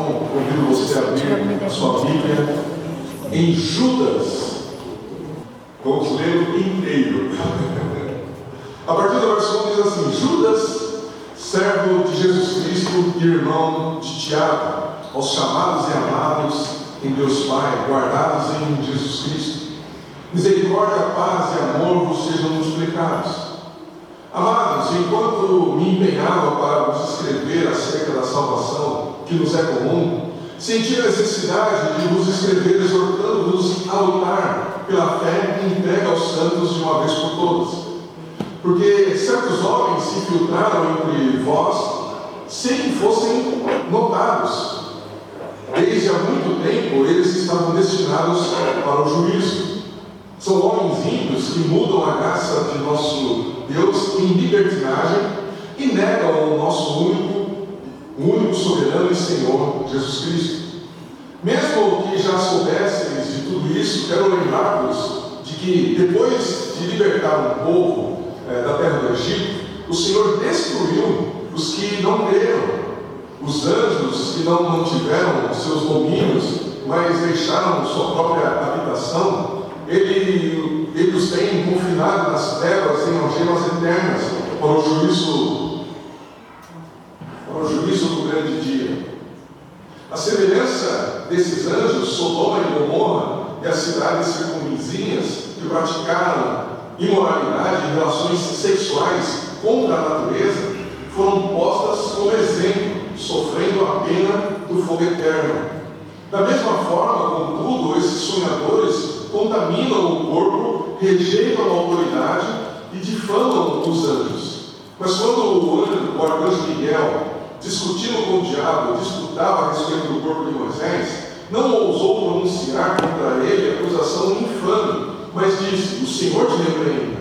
Então, convido você a abrir a sua Bíblia em Judas. Vamos ler inteiro. A partir do verso 1 diz assim: Judas, servo de Jesus Cristo e irmão de Tiago, aos chamados e amados em Deus Pai, guardados em Jesus Cristo. Misericórdia, paz e amor vos sejam multiplicados. Amados, enquanto me empenhava para vos escrever acerca da salvação que nos é comum, senti a necessidade de vos escrever exortando-vos a lutar pela fé entregue aos santos de uma vez por todas. Porque certos homens se infiltraram entre vós sem que fossem notados. Desde há muito tempo eles estavam destinados para o juízo. São homens ímpios que mudam a graça de nosso Deus em libertinagem e negam o nosso único soberano e Senhor, Jesus Cristo. Mesmo que já soubesseis de tudo isso, quero lembrar-vos de que, depois de libertar um povo da terra do Egito, o Senhor destruiu os que não creram, os anjos que não mantiveram seus domínios, mas deixaram sua própria habitação. Ele os tem confinado nas trevas em algemas eternas para o juízo do grande dia. A semelhança desses anjos, Sodoma e Gomorra e as cidades circunvizinhas que praticaram imoralidade e relações sexuais contra a natureza, foram postas como exemplo, sofrendo a pena do fogo eterno. Da mesma forma, contudo, esses sonhadores contaminam o corpo, rejeitam a autoridade e difamam os anjos. Mas quando o arcanjo Miguel, discutindo com o diabo, disputava a respeito do corpo de Moisés, não ousou pronunciar contra ele acusação infame, mas disse: o Senhor te repreenda.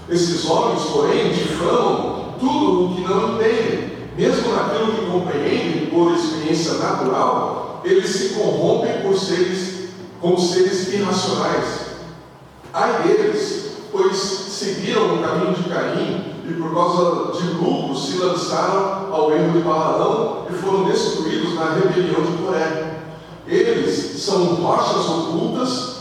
Esses homens, porém, difamam tudo o que não entendem. Mesmo naquilo que compreendem por experiência natural, eles se corrompem como seres irracionais. Ai deles, pois seguiram o caminho de Caim e por causa de lucro se lançaram ao erro de Balaão e foram destruídos na rebelião de Coré. Eles são rochas ocultas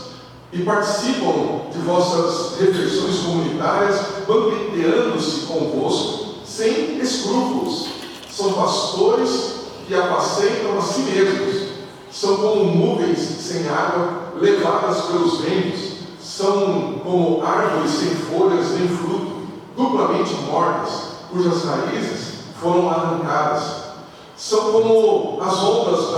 e participam de vossas refeições comunitárias, banqueteando-se convosco sem escrúpulos. São pastores que apaceitam a si mesmos. São como nuvens sem água, levadas pelos ventos. São como árvores sem folhas nem fruto, duplamente mortas, cujas raízes foram arrancadas. São como as ondas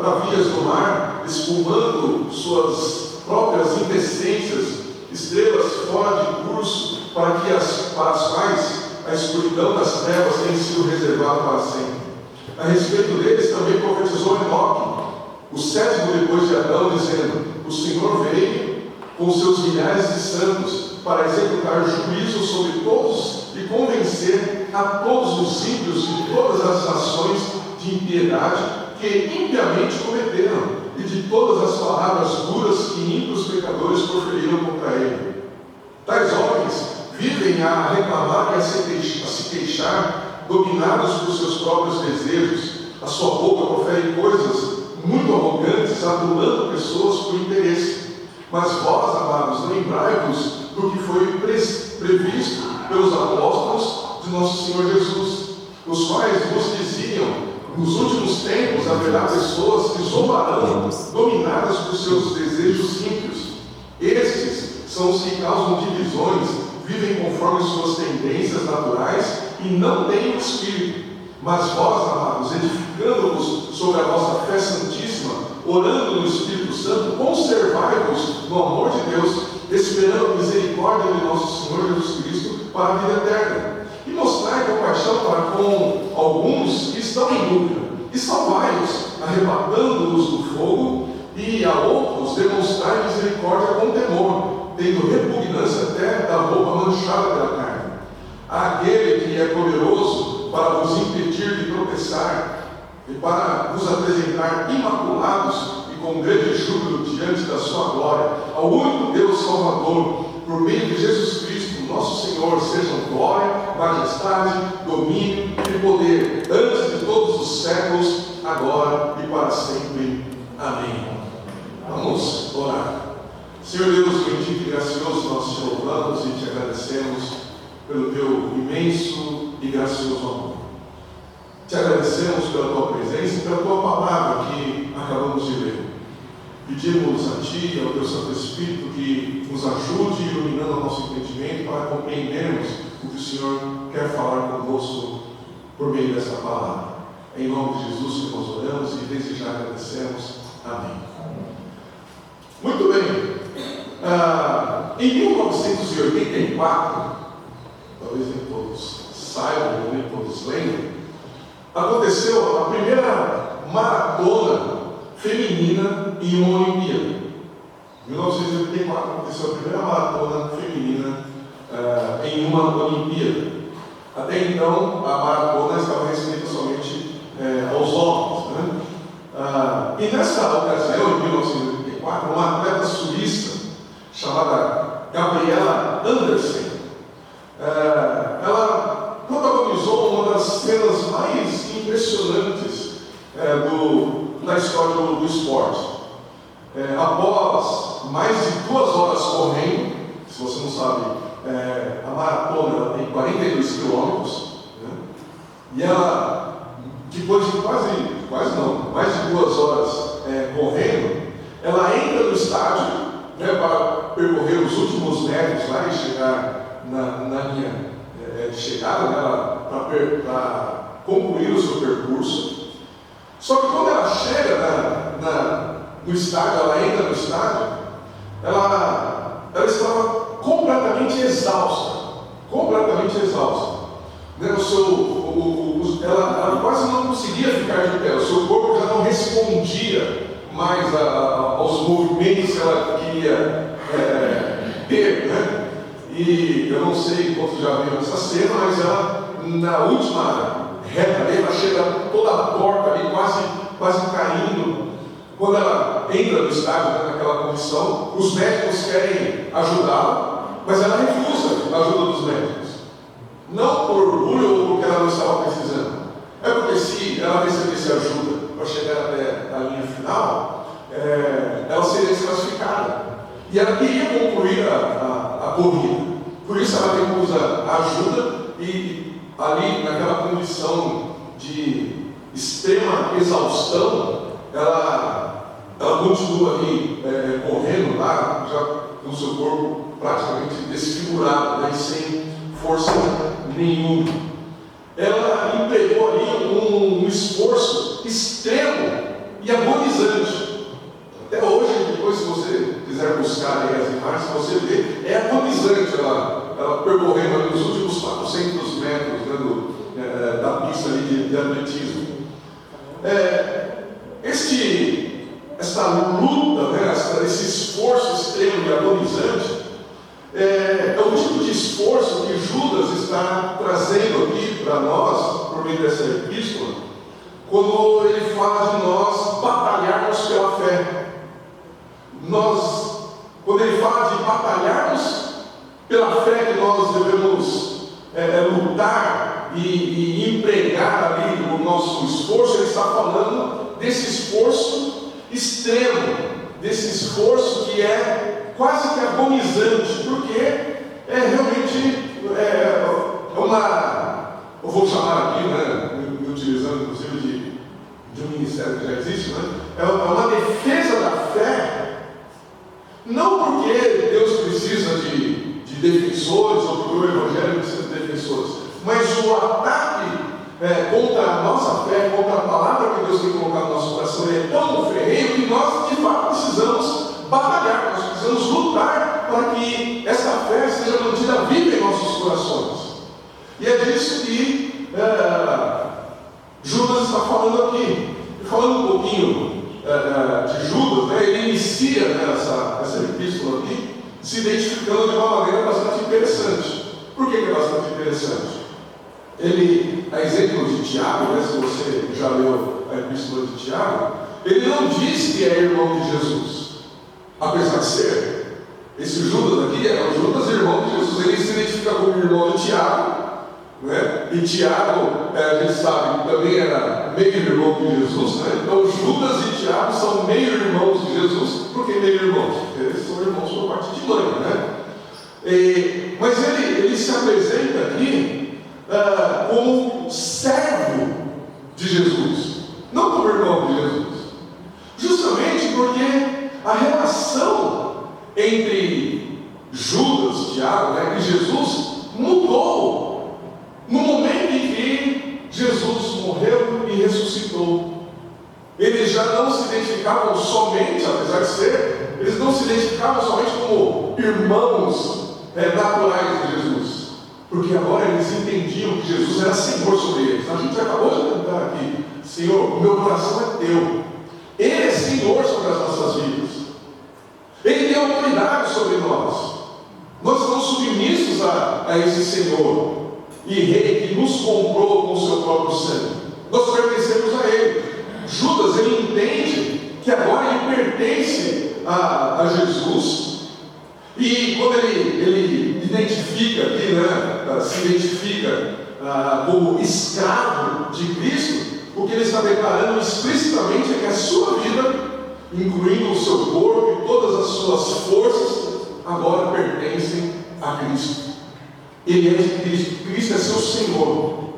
bravias do mar, espumando suas próprias indecências, estrelas fora de curso, para as quais a escuridão das trevas tem sido reservada para sempre. A respeito deles também profetizou Enoque, o sétimo depois de Adão, dizendo: o Senhor veio com seus milhares de santos para executar juízo sobre todos e convencer a todos os ímpios de todas as ações de impiedade que impiamente cometeram e de todas as palavras duras que ímpios pecadores proferiram contra ele. Tais homens vivem a reclamar e a se queixar, dominados por seus próprios desejos. A sua boca profere coisas muito arrogantes, adulando pessoas por interesse. Mas vós, amados, lembrai-vos do que foi previsto pelos apóstolos de nosso Senhor Jesus, os quais vos diziam: nos últimos tempos haverá pessoas que zombarão, dominadas por seus desejos ímpios. Estes são os que causam divisões, vivem conforme suas tendências naturais e não têm o Espírito. Mas vós, amados, edificando-vos sobre a vossa fé santíssima, orando no Espírito Santo, conservai-vos no amor de Deus, esperando a misericórdia de nosso Senhor Jesus Cristo para a vida eterna. E mostrai compaixão para com alguns que estão em dúvida, e salvai-os, arrebatando-os do fogo, e a outros demonstrai misericórdia com temor, tendo repugnância até da roupa manchada pela carne. Aquele que é poderoso para vos impedir de tropeçar e para vos apresentar imaculados e com grande júbilo diante da sua glória, ao único Deus Salvador, por meio de Jesus Cristo, nosso Senhor, sejam glória, majestade, domínio e poder, antes de todos os séculos, agora e para para sempre. Amém. Vamos orar. Senhor Deus, bendito e gracioso, nós te louvamos e te agradecemos pelo teu imenso e gracioso amor. Te agradecemos pela tua presença e pela tua palavra que acabamos de ler. Pedimos a ti e ao teu Santo Espírito que nos ajude iluminando o nosso entendimento para compreendermos o que o Senhor quer falar conosco por meio dessa palavra. Em nome de Jesus que nós oramos e desde já agradecemos. Amém. Muito bem. Em 1984, talvez nem todos saibam, ou nem todos lembram, aconteceu a primeira maratona feminina em uma Olimpíada. Em 1984 aconteceu a primeira maratona feminina em uma Olimpíada. Até então, a maratona estava restrita somente aos homens. Né? E nessa ocasião, em 1984, uma atleta suíça chamada Gabriela Andersen, ela protagonizou uma das cenas mais impressionantes da história do esporte. Após mais de 2 horas correndo, se você não sabe, a maratona tem 42 quilômetros, né? E ela, depois de mais de 2 horas correndo, ela entra no estádio, né, para percorrer os últimos metros lá e chegar na linha de chegada, né, para concluir o seu percurso. Só que quando ela chega no estádio, ela entra no estádio, ela estava completamente exausta. Né? Ela quase não conseguia ficar de pé, o seu corpo já não respondia mais aos movimentos que ela queria ter. Né? E eu não sei quantos já viram essa cena, mas ela, na última reta ali, ela chega toda torta ali, quase caindo. Quando ela entra no estádio, né, naquela condição, os médicos querem ajudá-la, mas ela recusa a ajuda dos médicos. Não por orgulho ou porque ela não estava precisando. É porque se ela recebesse ajuda para chegar até a linha final, ela seria desclassificada. E ela queria concluir a corrida. Por isso ela recusa a ajuda e ali, naquela condição de extrema exaustão, ela continua ali correndo lá, já com o seu corpo praticamente desfigurado, né, sem força nenhuma. Ela empregou ali um esforço extremo e agonizante. Até hoje, depois, se você quiser buscar aí as imagens, você vê, é agonizante ela percorrendo ali os últimos 400 metros, né, da pista ali de atletismo. Essa luta, né, esse esforço extremo e agonizante, é o tipo de esforço que Judas está trazendo aqui para nós, por meio dessa epístola, quando ele fala de nós batalharmos pela fé. Quando ele fala de batalharmos pela fé, que nós devemos lutar e empregar ali o nosso esforço, ele está falando desse esforço extremo, desse esforço que é quase que agonizante, porque realmente eu vou chamar aqui, né, me utilizando inclusive de um ministério que já existe, né, é uma defesa da fé, não porque Deus precisa de defensores, ou porque o Evangelho precisa de defensores, mas o ataque contra a nossa fé, contra a palavra que Deus tem colocado no nosso coração, é tão ferrenho que nós de fato precisamos batalhar, nós precisamos lutar para que essa fé seja mantida viva em nossos corações. E é disso que Judas está falando aqui. Falando um pouquinho de Judas, né, ele inicia, né, essa epístola aqui, se identificando de uma maneira bastante interessante. Por que é bastante interessante? Ele, a exemplo de Tiago, né, se você já leu a epístola de Tiago, ele não diz que é irmão de Jesus. Apesar de ser, esse Judas aqui é o Judas, irmão de Jesus. Ele se identifica como irmão de Tiago, né? E Tiago, a gente sabe que também era meio irmão de Jesus, né? Então Judas e Tiago são meio irmãos de Jesus. Por que meio irmãos? Porque eles são irmãos por parte de mãe, né? Mas ele se apresenta aqui como servo de Jesus, não como irmão de Jesus, justamente porque a relação entre Judas, Tiago, né, e Jesus mudou no momento em que Jesus morreu e ressuscitou. Eles já não se identificavam somente, apesar de ser, eles não se identificavam somente como irmãos naturais de Jesus, porque agora eles entendiam que Jesus era Senhor sobre eles. A gente acabou de cantar aqui: Senhor, o meu coração é teu. Ele é Senhor sobre as nossas vidas. Ele tem autoridade sobre nós. Nós estamos submissos a esse Senhor e Rei que nos comprou com o seu próprio sangue. Nós pertencemos a Ele. Judas, ele entende que agora ele pertence a Jesus. E quando ele identifica aqui, né, se identifica como escravo de Cristo, o que ele está declarando explicitamente é que a sua vida, incluindo o seu corpo e todas as suas forças, agora pertencem a Cristo. Ele é de Cristo, Cristo é seu Senhor.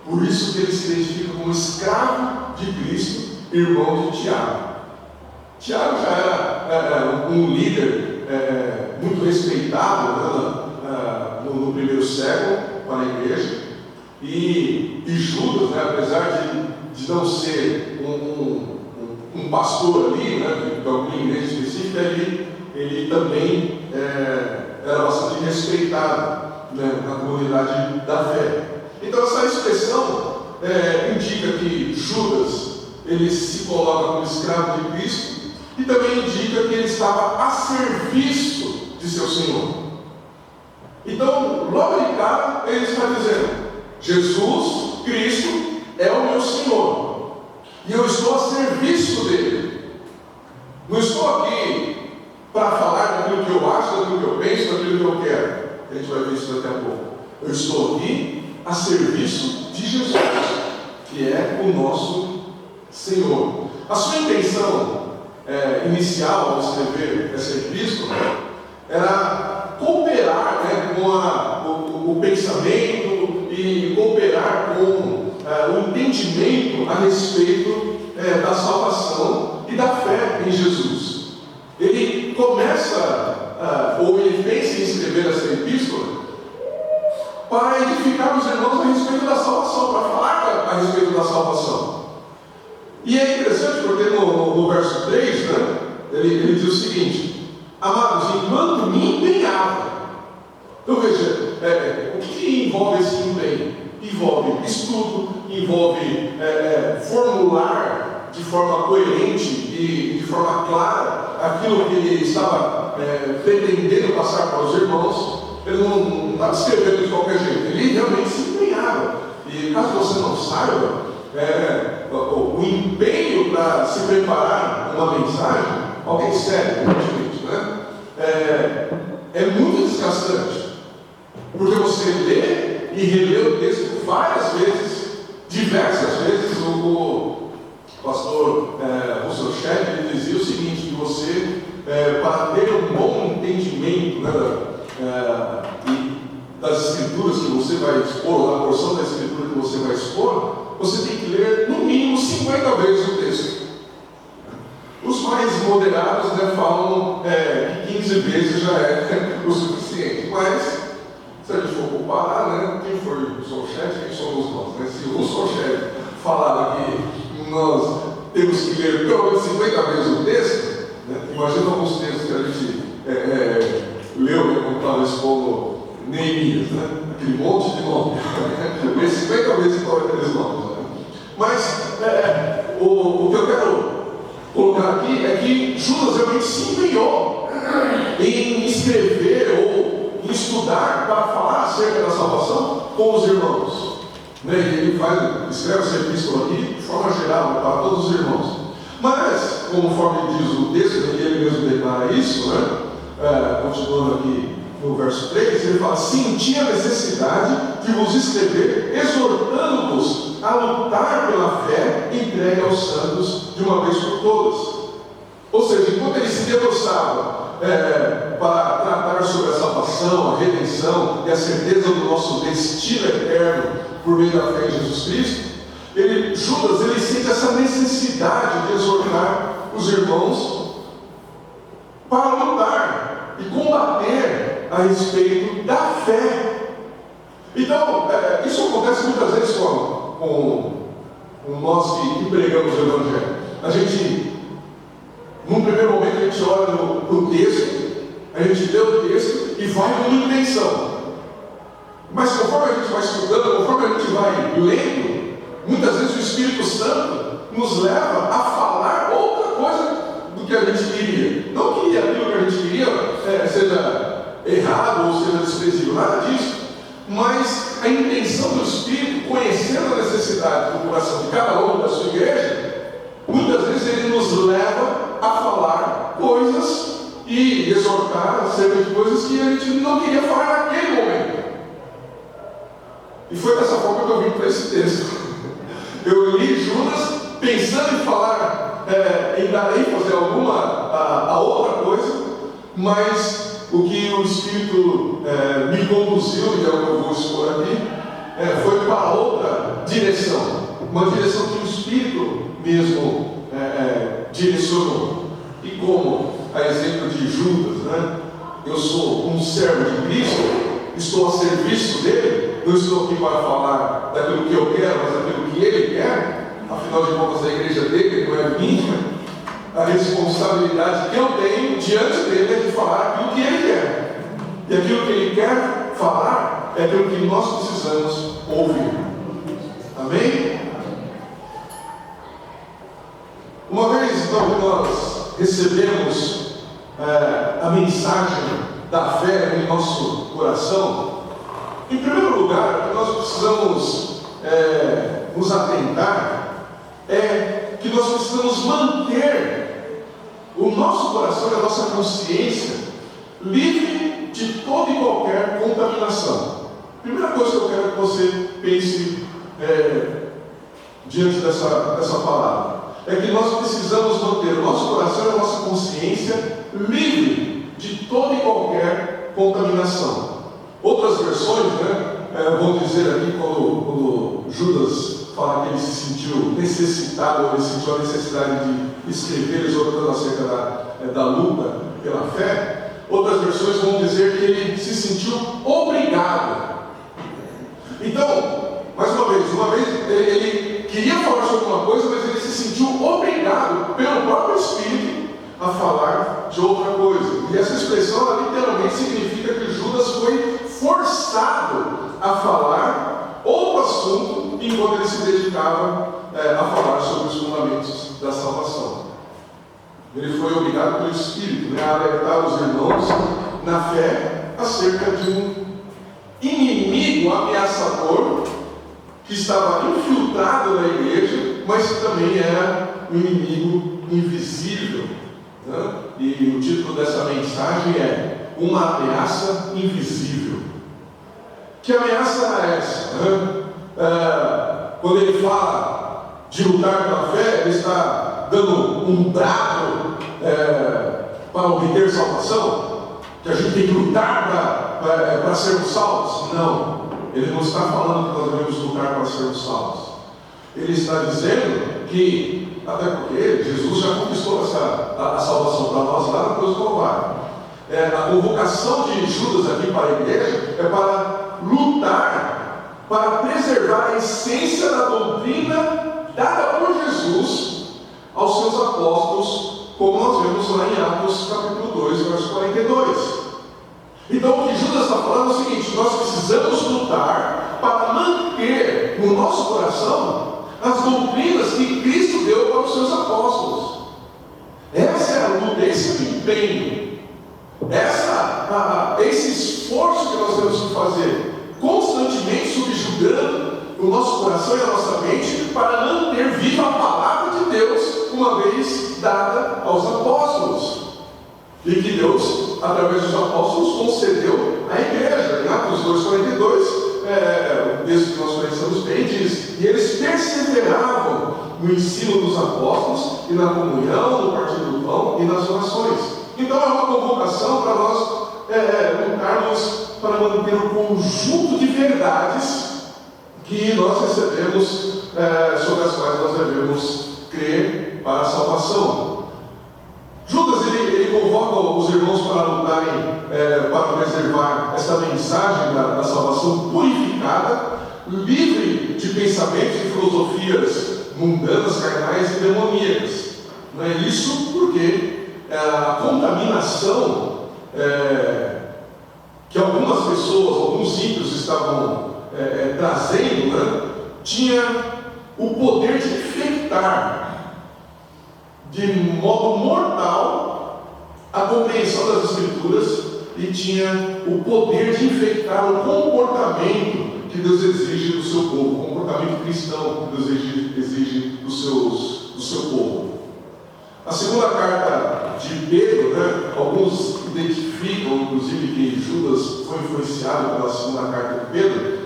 Por isso que ele se identifica como escravo de Cristo, irmão de Tiago. Tiago já era um líder muito respeitado, né, no primeiro século para a igreja. E Judas, né, apesar de não ser um pastor ali, né, de alguma igreja específica, ele também era bastante respeitado, né, na comunidade da fé. Então essa expressão indica que Judas ele se coloca como escravo de Cristo e também indica que ele estava a serviço de seu Senhor. Então, logo de cara, ele está dizendo: Jesus Cristo é o meu Senhor e eu estou a serviço dele. Não estou aqui para falar daquilo que eu acho, daquilo que eu penso, daquilo que eu quero. A gente vai ver isso daqui a pouco. Eu estou aqui a serviço de Jesus, que é o nosso Senhor. A sua intenção inicial ao escrever essa epístola era cooperar, né, com o pensamento e cooperar com o entendimento a respeito da salvação e da fé em Jesus. Ele começa, ou ele pensa em escrever essa epístola para edificar os irmãos a respeito da salvação, para falar a respeito da salvação. E é interessante porque no verso 3, né, ele diz o seguinte: amados, enquanto me empenhava. Então veja, o que envolve esse empenho? Envolve estudo, envolve formular de forma coerente e de forma clara aquilo que ele estava pretendendo passar para os irmãos. Ele não estava escrevendo de qualquer jeito, ele realmente se empenhava. E caso você não saiba, o empenho para se preparar uma mensagem, alguém sério, né? É muito desgastante, porque você lê e relê o texto várias vezes, diversas vezes. O pastor Russell Shedd, ele dizia o seguinte: que você, para ter um bom entendimento, né, das escrituras que você vai expor, da porção da escritura que você vai expor, você tem que ler no mínimo 50 vezes o texto. Os mais moderados, né, falam que 15 vezes já é o suficiente. Mas, se a gente for comparar, né, quem foi o Russell Shedd, quem somos nós? Né? Se o Russell Shedd falar que nós temos que ler pelo menos 50 vezes o texto, né, imagina alguns textos que a gente leu, né, como estava expondo Neemias, né? Aquele monte de nomes. Ler 50 vezes qual é aqueles nomes. Né? Mas o que eu quero colocar aqui é que Judas realmente se empenhou em escrever ou em estudar para falar acerca da salvação com os irmãos. Né? Ele escreve essa epístola aqui de forma geral, para todos os irmãos. Mas, conforme diz o texto, e ele mesmo declara isso, né? Continuando aqui no verso 3, ele fala: senti a necessidade de vos escrever, exortando-vos a lutar pela fé entregue aos santos de uma vez por todas. Ou seja, enquanto ele se debruçava para tratar sobre a salvação, a redenção e a certeza do nosso destino eterno por meio da fé em Jesus Cristo, Judas ele sente essa necessidade de exortar os irmãos para lutar e combater a respeito da fé. Então, isso acontece muitas vezes com nós que pregamos o Evangelho. A gente, num primeiro momento, a gente olha no texto, a gente lê o texto e vai com uma intenção. Mas conforme a gente vai estudando, conforme a gente vai lendo, muitas vezes o Espírito Santo nos leva a falar outra coisa do que a gente queria. Não que aquilo que a gente queria seja errado ou seja desprezível, nada disso. Mas a intenção do Espírito, conhecendo a necessidade do coração de cada um da sua igreja, muitas vezes ele nos leva a falar coisas e exortar acerca de coisas que a gente não queria falar naquele momento. E foi dessa forma que eu vim para esse texto. Eu li Judas pensando em falar, em dar ênfase a outra coisa, mas o que o Espírito me conduziu, e é o que eu vou expor aqui, foi para outra direção. Uma direção que o Espírito mesmo direcionou. E como, a exemplo de Judas, né? Eu sou um servo de Cristo, estou a serviço dele, não estou aqui para falar daquilo que eu quero, mas daquilo que ele quer. Afinal de contas, a igreja dele não é minha. A responsabilidade que eu tenho diante dele é de falar aquilo que ele quer. E aquilo que ele quer falar é aquilo que nós precisamos ouvir. Amém? Uma vez então que nós recebemos a mensagem da fé em nosso coração, em primeiro lugar, o que nós precisamos nos atentar é que nós precisamos manter o nosso coração e a nossa consciência livre de toda e qualquer contaminação. Primeira coisa que eu quero que você pense diante dessa palavra é que nós precisamos manter o nosso coração e a nossa consciência livre de toda e qualquer contaminação. Outras versões, vão dizer aqui, quando Judas fala que ele se sentiu necessitado, ou ele sentiu a necessidade de escrever exortando acerca da luta pela fé, outras versões vão dizer que ele se sentiu obrigado. Então, mais uma vez, ele queria falar sobre uma coisa, mas ele se sentiu obrigado pelo próprio Espírito a falar de outra coisa. E essa expressão, ela literalmente significa que Judas foi forçado a falar outro assunto enquanto ele se dedicava a falar sobre os fundamentos da salvação. Ele foi obrigado pelo Espírito a alertar os irmãos na fé acerca de um inimigo ameaçador que estava infiltrado na igreja, mas que também era um inimigo invisível. E o título dessa mensagem é Uma Ameaça Invisível. Que ameaça era essa? Quando ele fala de lutar pela fé, ele está dando um brado para obter salvação? Que a gente tem que lutar para sermos salvos? Não. Ele não está falando que nós devemos lutar para sermos salvos. Ele está dizendo que, até porque Jesus já conquistou a salvação para nós lá na cruz do Calvário. A convocação de Judas aqui para a igreja é para lutar, para preservar a essência da doutrina dada por Jesus aos seus apóstolos, como nós vemos lá em Atos capítulo 2, verso 42. Então o que Judas está falando é o seguinte: nós precisamos lutar para manter no nosso coração as doutrinas que Cristo deu para os seus apóstolos. Essa é a luta, esse é o empenho, esse esforço que nós temos que fazer, constantemente subjugando o nosso coração e a nossa mente para manter viva a palavra de Deus, uma vez dada aos apóstolos, e que Deus através dos apóstolos, concedeu à igreja. Em Atos 2,42, o texto que nós conhecemos bem diz: e eles perseveravam no ensino dos apóstolos e na comunhão, no partir do pão e nas orações. Então é uma convocação para nós lutarmos para manter o conjunto de verdades que nós recebemos, sobre as quais nós devemos crer para a salvação. Judas ele convoca os irmãos para lutarem, para preservar esta mensagem da salvação purificada, livre de pensamentos e filosofias mundanas, carnais e demoníacas. Não é isso porque a contaminação que algumas pessoas, alguns ímpios estavam trazendo, né, tinha o poder de infectar de modo mortal a compreensão das Escrituras e tinha o poder de infectar o comportamento que Deus exige do seu povo, o comportamento cristão que Deus exige do seu povo. A segunda carta de Pedro, né, alguns identificam, inclusive, que Judas foi influenciado pela segunda carta de Pedro,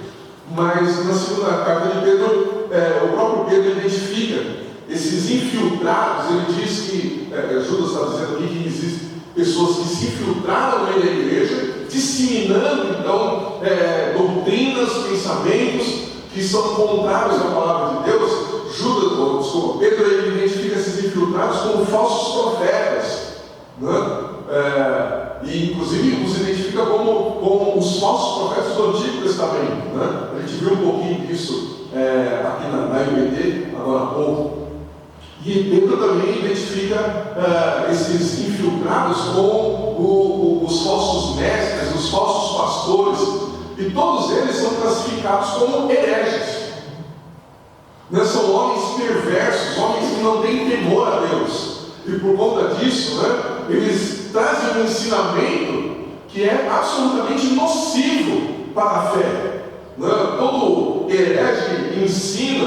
mas na segunda carta de Pedro, o próprio Pedro identifica esses infiltrados. Ele diz que, Judas está dizendo aqui que existem pessoas que se infiltraram na igreja, disseminando então doutrinas, pensamentos que são contrários à palavra de Deus. Pedro ele identifica esses infiltrados como falsos profetas, né? E inclusive os identifica como os falsos profetas do Antigo Testamento, né? A gente viu um pouquinho disso aqui na IBD agora há pouco. E Pedro também identifica esses infiltrados com os falsos mestres, os falsos pastores, e todos eles são classificados como hereges. São homens perversos, homens que não têm temor a Deus, e por conta disso, né, eles trazem um ensinamento que é absolutamente nocivo para a fé. Todo herege ensina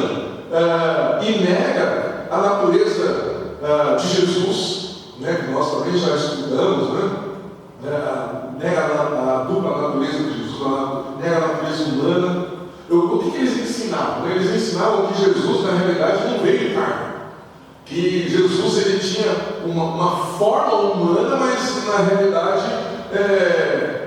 e nega a natureza de Jesus, né, que nós também já estudamos, nega a dupla natureza de Jesus, nega a natureza humana. O que eles ensinavam? Eles ensinavam que Jesus, na realidade, não veio em carne, que Jesus ele tinha uma forma humana, mas na realidade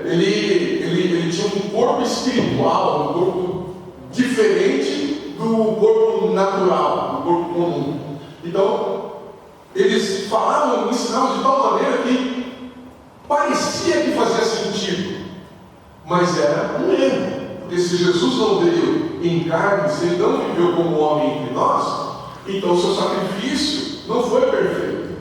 ele tinha um corpo espiritual, um corpo diferente do corpo natural, do corpo comum. Então, eles falavam, ensinavam de tal maneira que parecia que fazia sentido, mas era um erro. Porque se Jesus não veio em carne, se ele não viveu como homem entre nós, então o seu sacrifício não foi perfeito.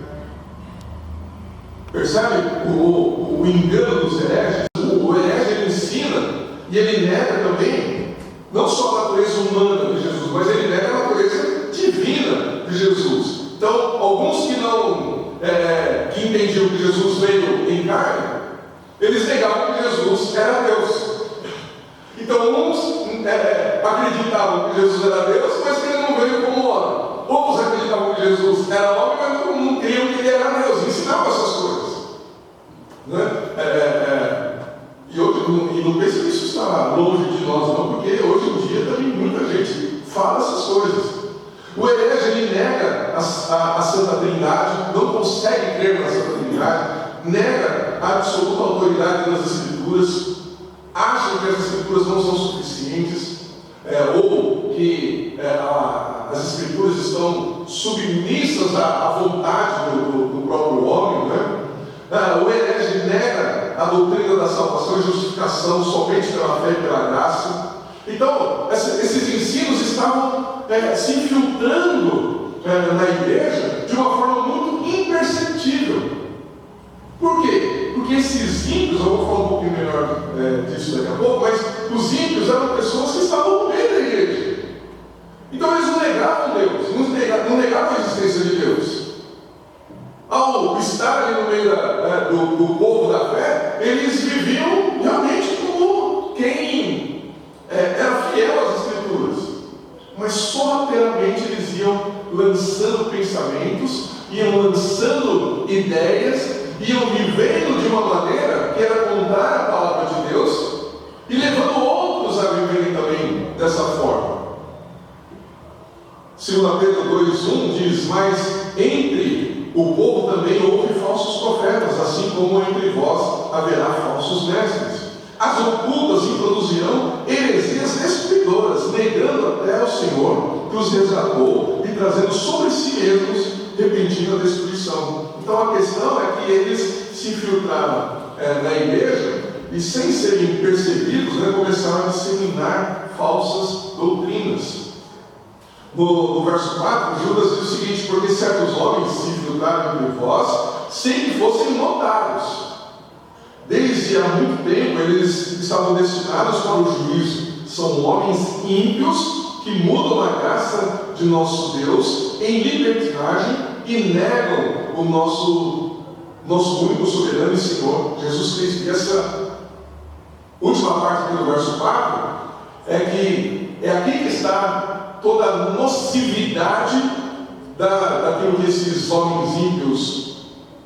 Percebe o engano dos hereges? O herege ele ensina e ele nega também não só a natureza humana de Jesus, mas ele nega a natureza divina de Jesus. Então, alguns que entendiam que Jesus veio em carne, eles negavam que Jesus era Deus. Então, uns acreditavam que Jesus era Deus, mas que ele não veio como homem. Outros acreditavam que Jesus era homem, mas não criam que ele era Deus. Ensinavam essas coisas. E não pense que isso está longe de nós, não, porque hoje em dia também muita gente fala essas coisas. O herege ele nega a Santa Trindade, não consegue crer na Santa Trindade, nega a absoluta autoridade das Escrituras, acham que as Escrituras não são suficientes, ou que as Escrituras estão submissas à vontade do próprio homem, né? O herege nega a doutrina da salvação e justificação somente pela fé e pela graça. Então, esses ensinos estavam se infiltrando na igreja de uma forma muito imperceptível. Por quê? Porque esses ímpios, eu vou falar um pouquinho melhor disso daqui a pouco, mas os ímpios eram pessoas que estavam no meio da igreja. Então eles não negavam Deus, não negavam a existência de Deus. Ao estar ali no meio do povo da fé, eles viviam realmente como quem era fiel às Escrituras. Mas sorrateiramente eles iam lançando pensamentos, iam lançando ideias iam vivendo de uma maneira que era contrária à palavra de Deus e levando outros a viverem também dessa forma. 2 Pedro 2,1 diz: mas entre o povo também houve falsos profetas, assim como entre vós haverá falsos mestres. As ocultas introduzirão heresias destruidoras, negando até ao Senhor que os resgatou e trazendo sobre si mesmos repentina destruição. Então a questão é que eles se infiltraram na igreja e, sem serem percebidos, começaram a disseminar falsas doutrinas. No verso 4, Judas diz o seguinte: porque certos homens se infiltraram entre vós sem que fossem notados. Desde há muito tempo eles estavam destinados para o juízo. São homens ímpios que mudam a graça de nosso Deus em libertinagem e negam o nosso único soberano e Senhor, Jesus Cristo. E essa última parte aqui do verso 4 é que é aqui que está toda a nocividade daquilo que esses homens ímpios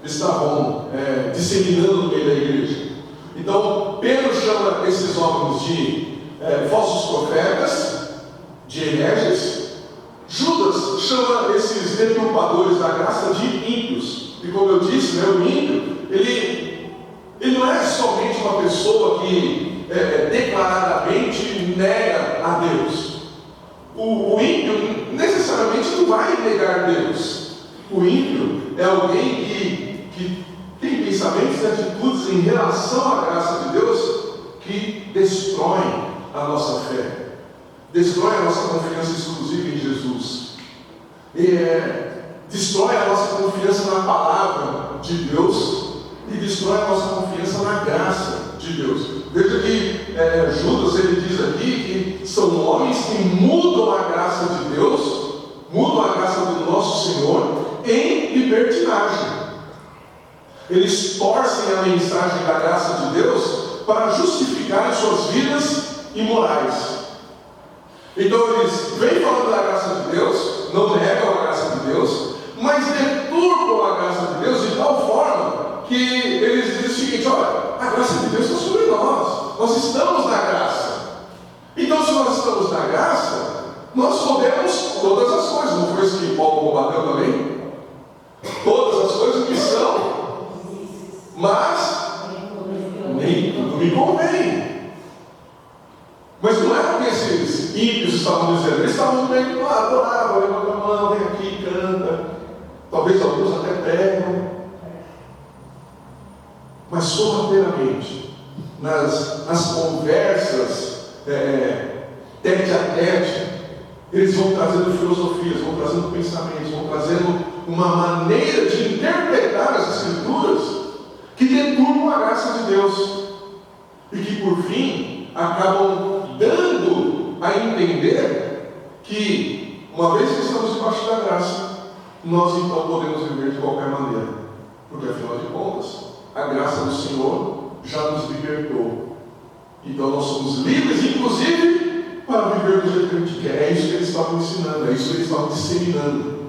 estavam disseminando no meio da igreja. Então, Pedro chama esses homens de falsos profetas, de hereges. Judas chama esses deturpadores da graça de ímpios. E como eu disse, o ímpio, ele não é somente uma pessoa que declaradamente nega a Deus. O ímpio necessariamente não vai negar Deus. O ímpio é alguém que tem pensamentos e atitudes em relação à graça de Deus que destroem a nossa fé, destrói a nossa confiança exclusiva em Jesus, destrói a nossa confiança na palavra de Deus e destrói a nossa confiança na graça de Deus. Veja que Judas, ele diz aqui que são homens que mudam a graça de Deus, mudam a graça do nosso Senhor em libertinagem. Eles torcem a mensagem da graça de Deus para justificar suas vidas imorais. Então eles vêm falando da graça de Deus, não negam a graça de Deus, mas deturpam a graça de Deus de tal forma que eles dizem o seguinte: olha, a graça de Deus está sobre nós estamos na graça. Então, se nós estamos na graça, nós podemos todas as coisas. Não foi isso que Paulo combateu também? Todas as coisas que são, mas nem tudo me convém. Mas não é o que esses ímpios estavam dizendo. Eles estavam bem, adorava, levanta a mão, vem aqui, canta. Talvez alguns até pregam. Mas sorrateiramente, nas conversas tete a tete, eles vão trazendo filosofias, vão trazendo pensamentos, vão trazendo uma maneira de interpretar as Escrituras que deturpam a graça de Deus e que, por fim, acabam dando a entender que, uma vez que estamos debaixo da graça, nós então podemos viver de qualquer maneira, porque, afinal de contas, a graça do Senhor já nos libertou. Então nós somos livres, inclusive, para viver do jeito que a gente quer. É isso que eles estavam ensinando, é isso que eles estavam disseminando.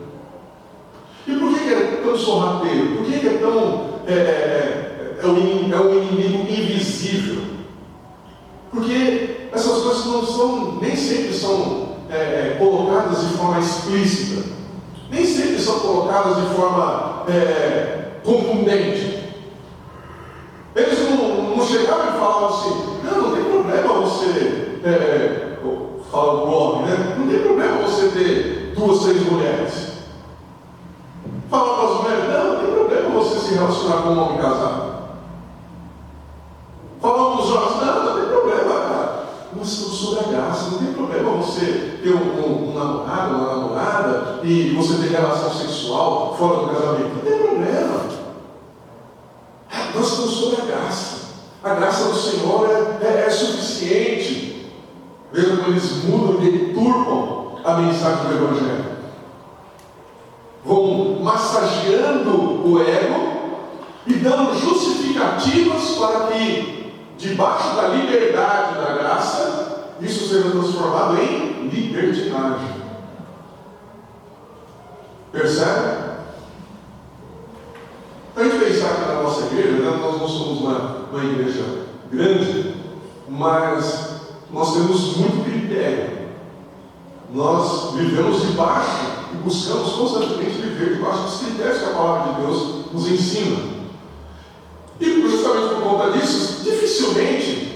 E por que é tão sorrateiro? Por que é tão... é um inimigo invisível? Porque essas coisas nem sempre são colocadas de forma explícita, nem sempre são colocadas de forma contundente. Eles não chegavam e falavam assim: não tem problema você, fala pro homem, não tem problema você ter 2, 3 mulheres. Fala para as mulheres: não tem problema você se relacionar com um homem casado. Fala para os jovens: não tem problema, cara. Nós estamos sobre a graça, não tem problema você ter um namorado, uma namorada, e você ter relação sexual fora do casamento. Não tem problema. Nós estamos sobre a graça. A graça do Senhor é suficiente. Veja como eles mudam e deturpam a mensagem do Evangelho. Vão massageando o ego e dando justificativas para que, debaixo da liberdade da graça, isso seja transformado em libertinagem. Percebe? Então a gente pensar que na nossa igreja, né, nós não somos uma igreja grande, mas nós temos muito critério. Nós vivemos debaixo e buscamos constantemente viver debaixo dos critérios que a palavra de Deus nos ensina. E justamente por conta disso, dificilmente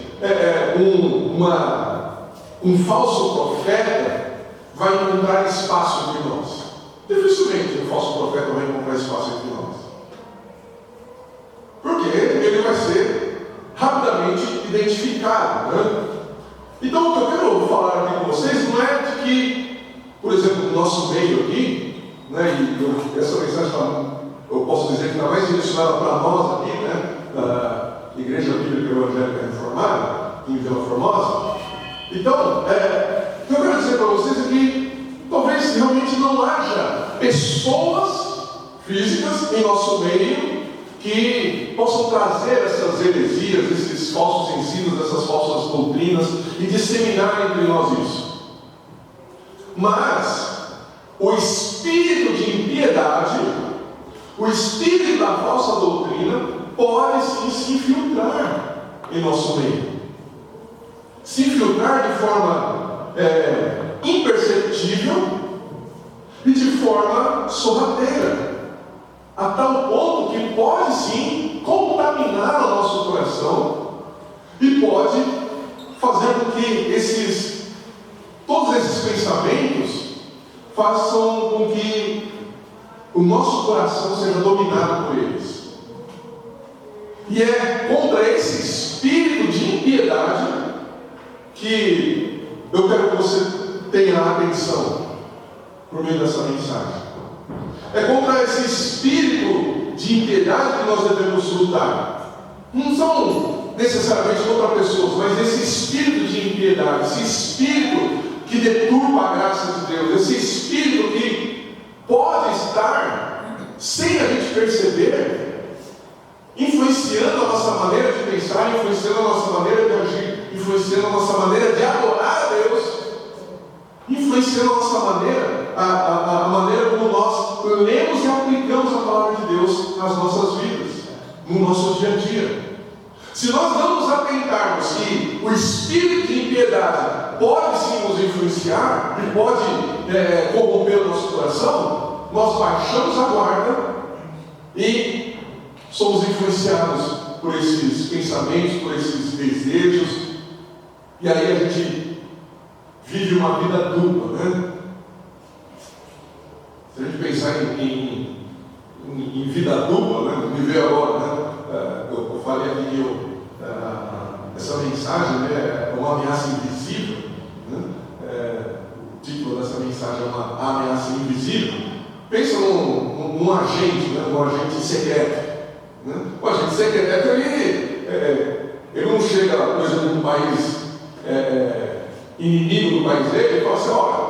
um falso profeta vai encontrar espaço entre nós. Dificilmente um falso profeta vai encontrar espaço entre nós. Porque ele vai ser rapidamente identificado, né? Então, o que eu quero falar aqui com vocês não é de que, por exemplo, no nosso meio aqui, né, e essa mensagem eu posso dizer que está mais direcionada para nós aqui, né, da Igreja Bíblica Evangélica Reformada, em Vila Formosa. Então, o que eu quero dizer para vocês é que talvez realmente não haja pessoas físicas em nosso meio que possam trazer essas heresias, esses falsos ensinos, essas falsas doutrinas e disseminar entre nós isso. Mas o espírito de impiedade, o espírito da falsa doutrina pode sim se infiltrar em nosso meio. Se infiltrar de forma imperceptível e de forma sorrateira, a tal ponto que pode sim contaminar o nosso coração e pode fazer com que todos esses pensamentos façam com que o nosso coração seja dominado por eles. E é contra esse espírito de impiedade que eu quero que você tenha atenção por meio dessa mensagem. É contra esse espírito de impiedade que nós devemos lutar. Não são necessariamente contra pessoas, mas esse espírito de impiedade, esse espírito que deturpa a graça de Deus, esse espírito que pode estar, sem a gente perceber, influenciando a nossa maneira de pensar, influenciando a nossa maneira de agir, influenciando a nossa maneira de adorar a Deus, influenciando a nossa maneira, a maneira como nós lemos e aplicamos a palavra de Deus nas nossas vidas, no nosso dia a dia. Se nós não nos atentarmos que o espírito de impiedade pode sim nos influenciar e pode corromper o nosso coração, nós baixamos a guarda e somos influenciados por esses pensamentos, por esses desejos, e aí a gente vive uma vida dupla, né? Se a gente pensar em vida dupla, né? Me veio agora, né? Eu falei aqui que essa mensagem, né, é uma ameaça invisível, né? O título dessa mensagem é uma ameaça invisível. Pensa num agente, né? Um agente secreto, né? O agente secreto, ele não chega, por exemplo, num país inimigo do país dele e fala assim: olha,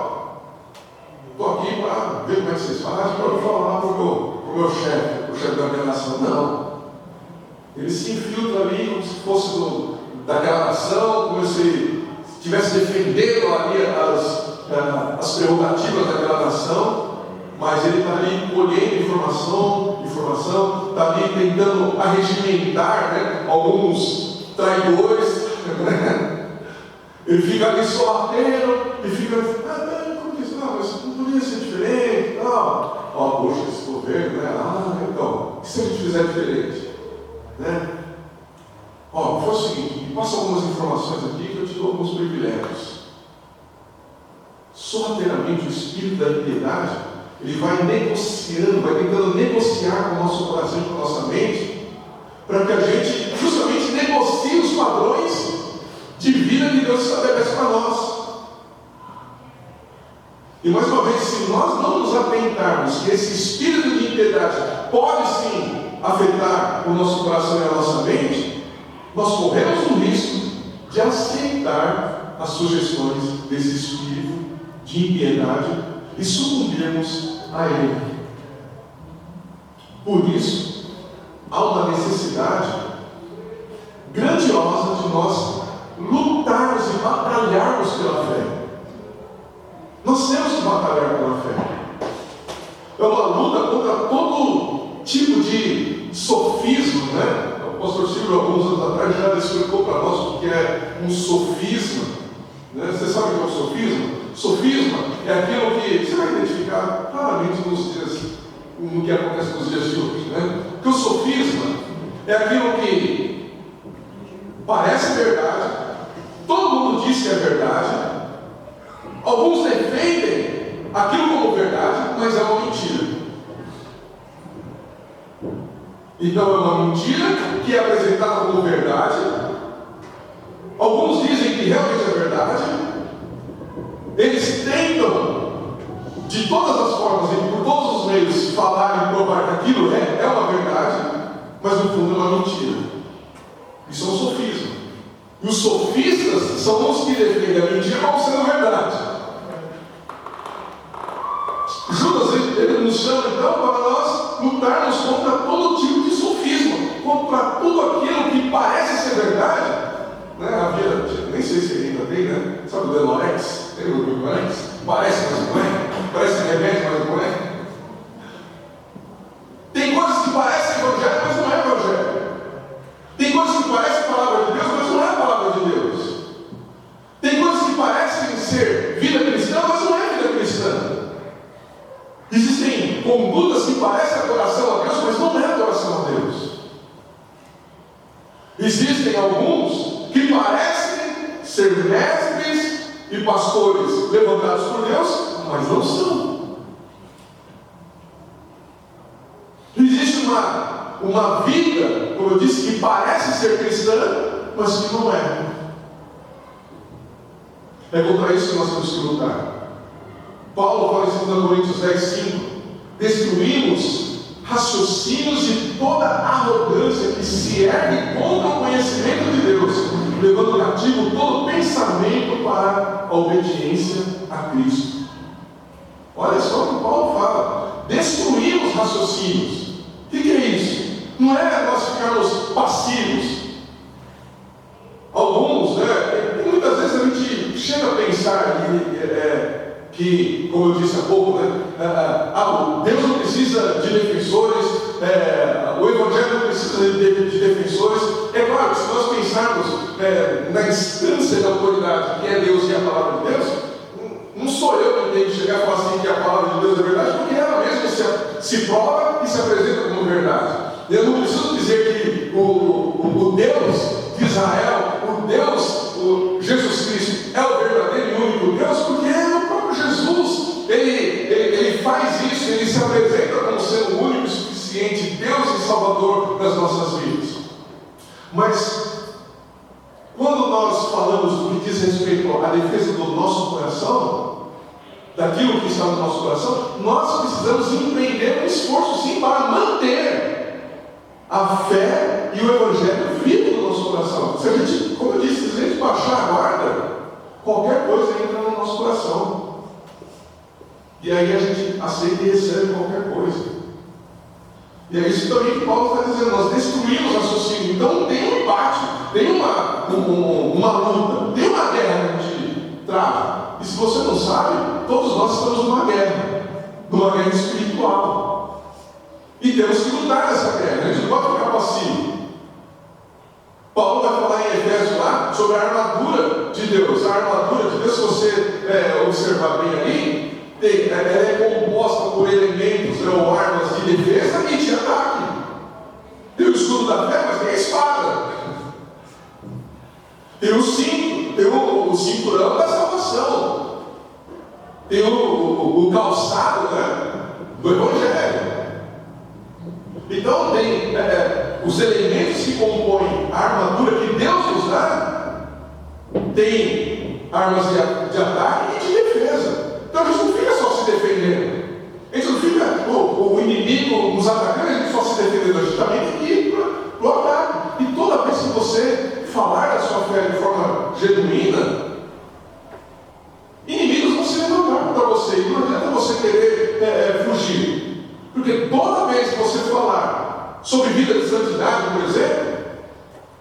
estou aqui para ver como é que vocês fazem, para falar para o meu chefe, o chefe da minha nação. Não. Ele se infiltra ali como se fosse daquela nação, como se estivesse defendendo ali as prerrogativas daquela nação, mas ele está ali colhendo informação, está ali tentando arregimentar, né, alguns traidores. Ele fica ali sorrateiro e fica não, mas não podia ser diferente, não. Poxa, esse governo, né? Então, e se a gente fizer diferente? Né? Foi o seguinte, me passa algumas informações aqui que eu te dou alguns privilégios. Sorrateiramente, o espírito da impiedade, ele vai negociando, vai tentando negociar com o nosso coração e com a nossa mente, para que a gente justamente negocie os padrões de vida que Deus estabelece para nós. E mais uma vez, se nós não nos atentarmos que esse espírito de impiedade pode sim afetar o nosso coração e a nossa mente, nós corremos o risco de aceitar as sugestões desse espírito de impiedade e sucumbirmos a ele. Por isso, há uma necessidade grandiosa de nós lutarmos e batalharmos pela fé. Nós temos que batalhar pela fé. É uma luta contra todo tipo de sofisma, né? O pastor Silvio, alguns anos atrás, já explicou para nós o que é um sofisma. Né? Você sabe o que é um sofisma? Sofisma é aquilo que você vai identificar claramente no que acontece nos dias de hoje. Né? Porque o sofisma é aquilo que parece verdade, todo mundo diz que é verdade, alguns defendem aquilo como verdade, mas é uma mentira. Então é uma mentira que é apresentada como verdade. Alguns dizem que realmente é verdade. Eles tentam, de todas as formas e por todos os meios, falar e provar que aquilo é uma verdade, mas no fundo é uma mentira. Isso é um sofisma. E os sofistas são os que defendem a mentira como sendo verdade. Judas, ele nos chama então para nós lutarmos contra todo tipo de sofisma, contra tudo aquilo que parece ser verdade. Né? Nem sei se ele ainda tem, né? Sabe o Denorex? Tem o Denorex? Parece, mas não é. Parece remédio, mas não é. Tem coisas que parecem evangelho, mas não é evangelho. Tem coisas que parecem a palavra de Deus, mas não é a palavra de Deus. Tem coisas que parecem ser vida cristã, mas não é vida cristã. Existem condutas que parecem adoração a Deus, mas não é adoração a Deus. Existem alguns que parecem ser mestres e pastores levantados por Deus, mas não são. Existe uma vida, como eu disse, que parece ser cristã, mas que não é. É contra isso que nós temos que lutar. Paulo fala em 2 Coríntios 10:5: destruímos raciocínios de toda arrogância que se ergue contra o conhecimento de Deus, levando cativo todo pensamento para a obediência a Cristo. Olha só o que Paulo fala: destruímos raciocínios. O que é isso? Não é nós ficarmos passivos. Alguns, né? E muitas vezes a gente chega a pensar que, como eu disse há pouco, né? Deus não precisa de defensores, o Evangelho não precisa de defensores. É claro que se nós pensarmos na instância da autoridade, que é Deus e a palavra de Deus, não sou eu que tenho que chegar e falar assim que a palavra de Deus é verdade, porque ela mesma se prova e se apresenta como verdade. Eu não preciso dizer que o Deus de Israel, o Deus, o Jesus Cristo, é o verdadeiro e único Deus, porque é o próprio Jesus. Ele faz isso, ele se apresenta como sendo o único e suficiente Deus e Salvador das nossas vidas. Mas quando nós falamos do que diz respeito à defesa do nosso coração, daquilo que está no nosso coração, nós precisamos empreender um esforço sim para manter a fé e o Evangelho vivo no nosso coração. Se a gente, como eu disse, se a gente baixar a guarda, qualquer coisa entra no nosso coração. E aí a gente aceita e recebe qualquer coisa. E é isso também que Paulo está dizendo: nós destruímos o raciocínio. Então tem um embate, tem uma luta, tem uma guerra que a gente trava. E se você não sabe, todos nós estamos numa guerra espiritual. E temos que lutar nessa guerra, a gente não pode ficar passivo. Paulo vai falar em Efésios lá sobre a armadura de Deus. A armadura de Deus, se você observar bem ali, ela é composta por elementos ou armas de defesa e de ataque. Tem o escudo da fé, mas tem a espada. Tem o cinto, tem o cinturão da salvação. Tem o calçado, né, do Evangelho. Então tem os elementos que compõem a armadura que Deus nos dá. Tem armas de ataque e de defesa. Então a gente não fica só se defendendo. A gente não fica, o inimigo nos atacando, a gente só se defendendo. A gente também tem que ir para o ataque. E toda vez que você falar da sua fé de forma genuína, inimigos vão se levantar contra você. E não adianta você querer fugir. Porque toda vez que você falar sobre vida de santidade, por exemplo,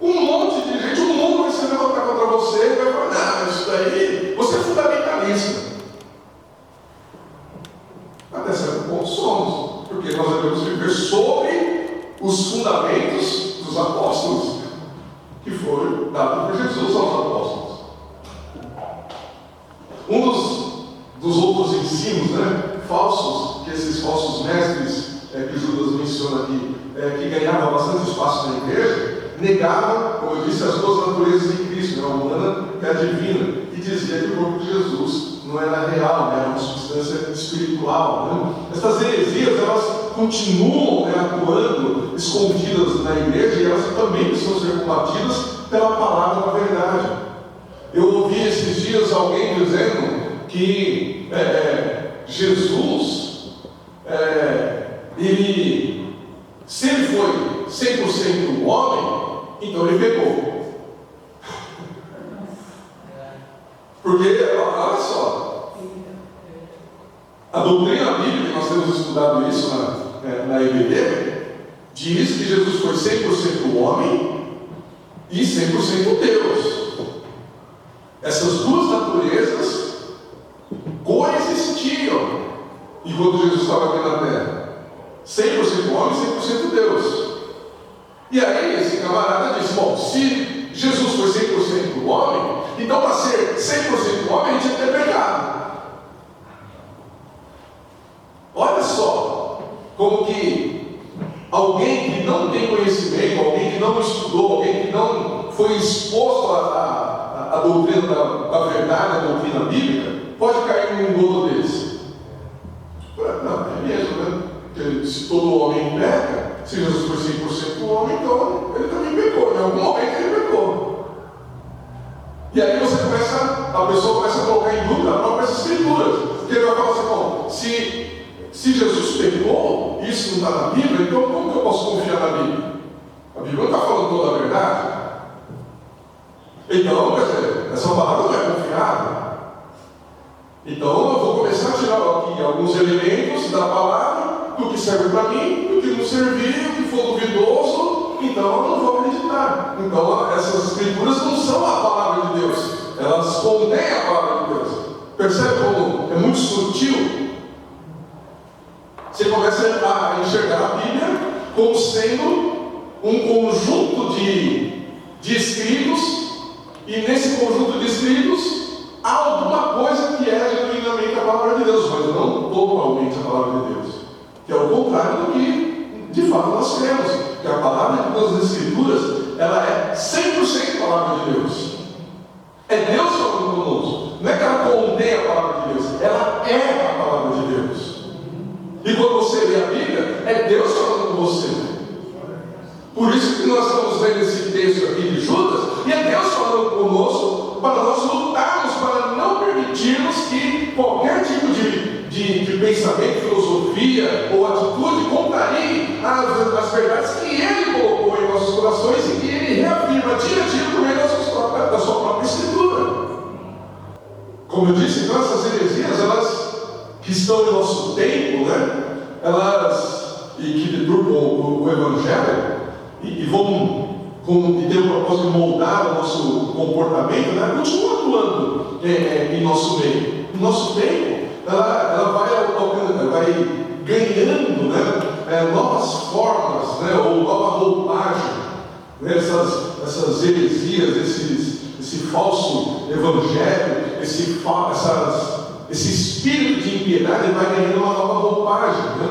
um monte de gente, o mundo vai se levantar contra você e vai falar: não, isso daí, você é fundamentalista. Até certo ponto somos, porque nós devemos viver sobre os fundamentos dos outros ensinos, né, falsos, que esses falsos mestres que Judas menciona aqui, que ganhavam bastante espaço na igreja, negava, como eu disse, as duas naturezas de Cristo, né, a humana e a divina, e dizia que o corpo de Jesus não era real, né, era uma substância espiritual. Né? Essas heresias, elas continuam, né, atuando escondidas na igreja, e elas também precisam ser combatidas pela palavra da verdade. Eu ouvi esses dias alguém dizendo que Jesus, se ele foi 100% homem, então ele pecou. Porque, olha só, a doutrina bíblica, nós temos estudado isso na EBD, diz que Jesus foi 100% homem e 100% Deus. Essas duas naturezas coexistiam enquanto Jesus estava aqui na terra. 100% homem e 100% Deus. E aí esse camarada disse, bom, se Jesus foi 100% homem, então para ser 100% homem, ele tinha que ter pecado. Olha só, como que alguém que não tem conhecimento, alguém que não estudou, alguém que não foi exposto à doutrina da verdade, à doutrina bíblica, pode cair num engodo desse. Não, é mesmo, né? Porque se todo homem peca, se Jesus foi 100% homem, então ele também pecou. Em algum momento ele pecou. E aí a pessoa começa a colocar em dúvida as próprias escrituras. Porque ele vai falar assim, bom, se Jesus pecou, isso não está na Bíblia, então como que eu posso confiar na Bíblia? A Bíblia não está falando toda a verdade. Então, quer dizer, essa palavra não é confiável. Então eu vou começar a tirar aqui alguns elementos da palavra, do que serve para mim, do que não servir, o que for duvidoso, então eu não vou acreditar. Então essas escrituras não são a palavra de Deus, elas contêm a palavra de Deus. Percebe como é muito sutil? Você começa a enxergar a Bíblia como sendo um conjunto de escritos, e nesse conjunto de escritos há alguma coisa que é genuinamente a palavra de Deus, mas não totalmente a palavra de Deus, que é o contrário do que de fato nós cremos, que a palavra de Deus nas Escrituras, ela é 100% palavra de Deus. É Deus falando conosco, não é que ela contém a palavra de Deus, ela é a palavra de Deus. E quando você lê a Bíblia, é Deus falando com você. Por isso que nós estamos vendo esse texto aqui de Judas, e é Deus falando conosco para nós lutarmos, para não permitirmos que qualquer tipo de pensamento, filosofia ou atitude contrarie as verdades que Ele colocou em nossos corações e que Ele reafirma dia a dia por meio da sua própria Escritura. Como eu disse, então essas heresias, elas que estão no nosso tempo, né? E que deturpam o Evangelho, e vão ter o propósito de moldar o nosso comportamento, né? Continuam atuando em nosso meio. No nosso tempo, ela vai ganhando, né? Novas formas, né? Ou nova roupagem, né? Essas heresias, esse falso evangelho, esse espírito de impiedade vai ganhando uma nova roupagem, né?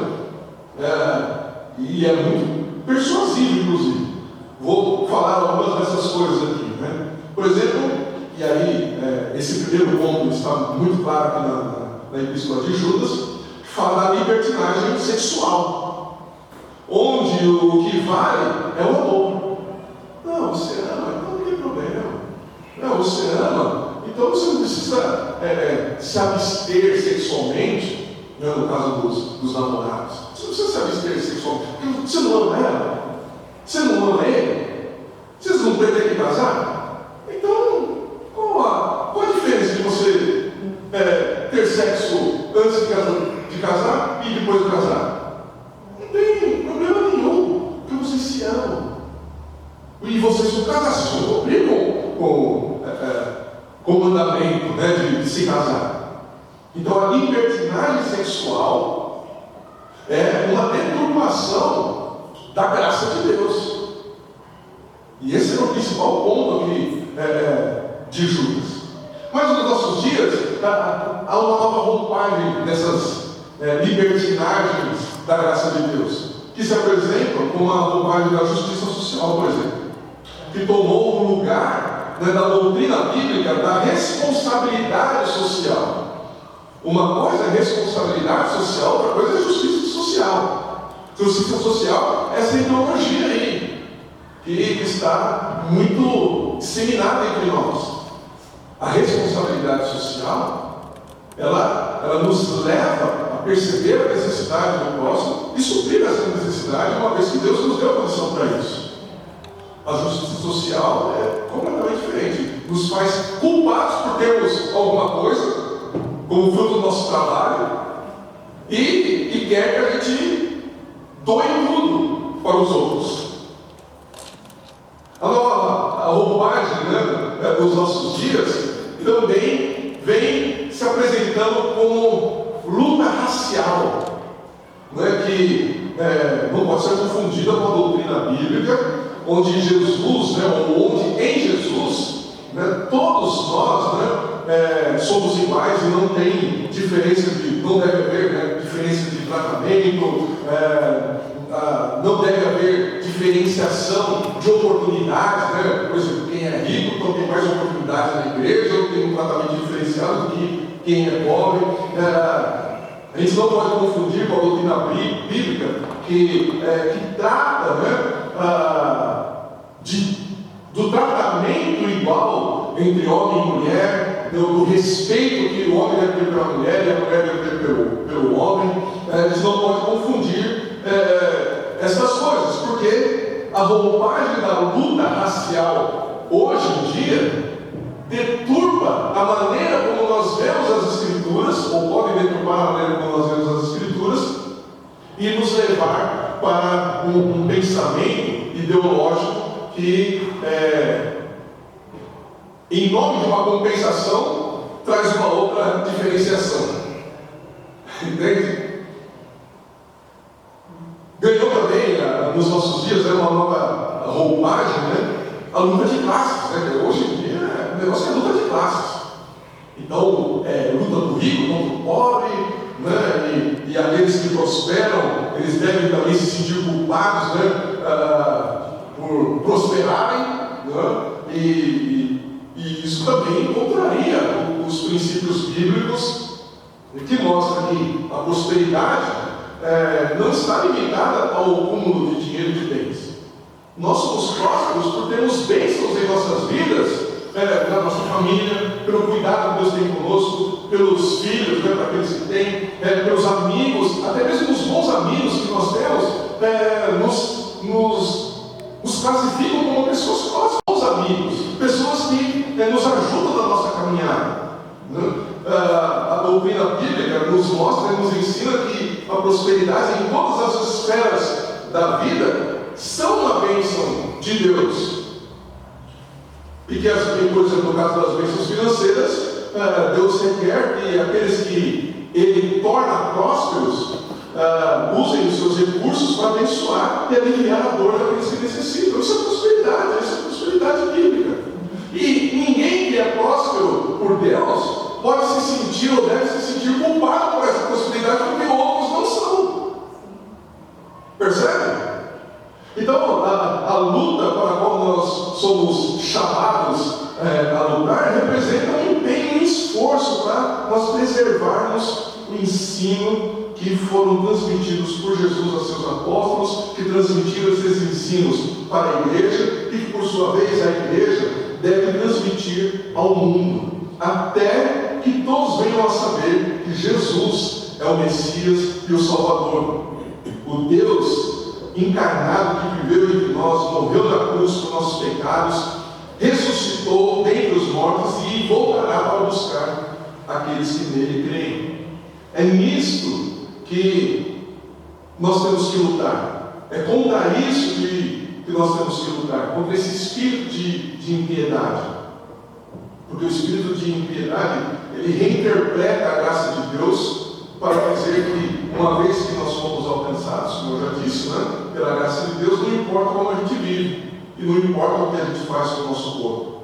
E é muito persuasivo, inclusive. Vou falar algumas dessas coisas aqui, né? Por exemplo, e aí esse primeiro ponto está muito claro aqui na Epístola de Judas, fala da libertinagem sexual, onde o que vale é o amor. Não, você ama, então não tem problema. Não, você ama, então você não precisa se abster sexualmente, né, no caso dos namorados. Você não precisa se abster sexualmente, porque você não ama ela, você não ama ele, vocês não pretendem casar? Então, qual a diferença de você ter sexo antes de casar e depois de casar? Não tem problema nenhum, porque vocês se amam. E vocês vão casar, vocês vão cumprir com o mandamento, né, de se casar. Então a libertinagem sexual é uma deturpação da graça de Deus. E esse é o principal ponto aqui de Judas. Mas nos nossos dias, há uma nova roupagem dessas libertinagens da graça de Deus, que se apresentam como a roupagem da justiça social, por exemplo, que tomou o lugar da doutrina bíblica da responsabilidade social. Uma coisa é responsabilidade social, outra coisa é justiça social. Justiça social é essa ideologia aí, que está muito disseminada entre nós. A responsabilidade social, ela nos leva a perceber a necessidade do próximo e suprir essa necessidade, uma vez que Deus nos deu a condição para isso. A justiça social é completamente diferente. Nos faz culpados por termos alguma coisa, como fruto do nosso trabalho, e quer que a gente doe tudo para os outros. A roupagem dos nossos dias também vem se apresentando como luta racial, que não pode ser confundida com a doutrina bíblica, onde Jesus, ou onde em Jesus, todos nós somos iguais e não tem diferença não deve haver diferença de tratamento, não deve haver diferenciação de oportunidades, por exemplo, quem é rico então tem mais oportunidades na igreja, ou tem um tratamento diferenciado do que quem é pobre. A gente não pode confundir com a doutrina bíblica que trata do tratamento igual entre homem e mulher, do respeito que o homem deve ter pela mulher e a mulher deve ter pelo homem. A gente não pode confundir essas coisas, porque a roupagem da luta racial hoje em dia deturpa a maneira como nós vemos as Escrituras, ou pode deturpar a maneira como nós vemos as Escrituras, e nos levar para um pensamento ideológico que, em nome de uma compensação, traz uma outra diferenciação. Entende? Ganhou também, nos nossos dias, uma nova roupagem, a luta de classes. Hoje em dia, o negócio é luta de classes. Então, luta do rico contra o pobre, e aqueles que prosperam, eles devem também se sentir culpados por prosperarem, e isso também contraria os princípios bíblicos que mostram que a prosperidade não está limitada ao cúmulo de dinheiro e de bens. Nós somos prósperos por termos bênçãos em nossas vidas, na nossa família, pelo cuidado que Deus tem conosco, pelos filhos, para aqueles que têm, pelos amigos, até mesmo os bons amigos que nós temos, nos classificam como pessoas próximas, bons amigos, pessoas que nos ajudam na nossa caminhada. A doutrina bíblica nos mostra e nos ensina que a prosperidade em todas as esferas da vida são uma bênção de Deus. E que, por exemplo, no caso das bênçãos financeiras, Deus requer que aqueles que Ele torna prósperos usem os seus recursos para abençoar e aliviar a dor daqueles que necessitam. Isso é prosperidade bíblica. E ninguém que é próspero por Deus pode se sentir ou deve se sentir culpado por essa prosperidade, porque outros não são. Percebe? Então, a luta para a qual nós somos chamados a lutar representa um empenho e um esforço para nós preservarmos o ensino que foram transmitidos por Jesus a seus apóstolos, que transmitiram esses ensinos para a igreja e que, por sua vez, a igreja deve transmitir ao mundo, até que todos venham a saber que Jesus é o Messias e o Salvador, o Deus encarnado que viveu entre nós, morreu na cruz por nossos pecados, ressuscitou dentre os mortos e voltará para buscar aqueles que nele creem. É nisto que nós temos que lutar. É contra isso que nós temos que lutar, contra esse espírito de impiedade. Porque o espírito de impiedade, ele reinterpreta a graça de Deus para dizer que, uma vez que nós fomos alcançados, como eu já disse, pela graça de Deus, não importa como a gente vive, e não importa o que a gente faz com o nosso corpo.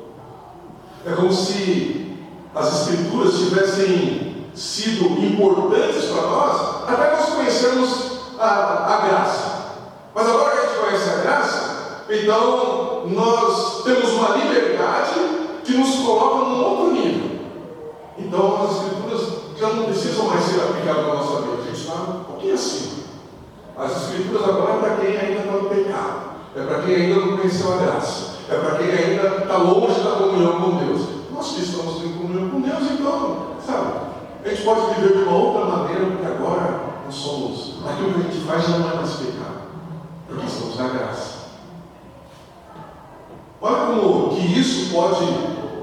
É como se as Escrituras tivessem sido importantes para nós, até nós conhecermos a graça. Mas agora que a gente conhece a graça, então nós temos uma liberdade que nos coloca num outro nível. Então as Escrituras já não precisam mais ser aplicadas na nossa vida. A gente está um pouquinho assim. As Escrituras agora é para quem ainda está no pecado, é para quem ainda não conheceu a graça, é para quem ainda está longe da comunhão com Deus. Nós que estamos em comunhão com Deus, então, sabe, a gente pode viver de uma outra maneira, porque agora nós somos, aquilo que a gente faz já não é mais pecado, porque estamos na graça. Olha como que isso pode,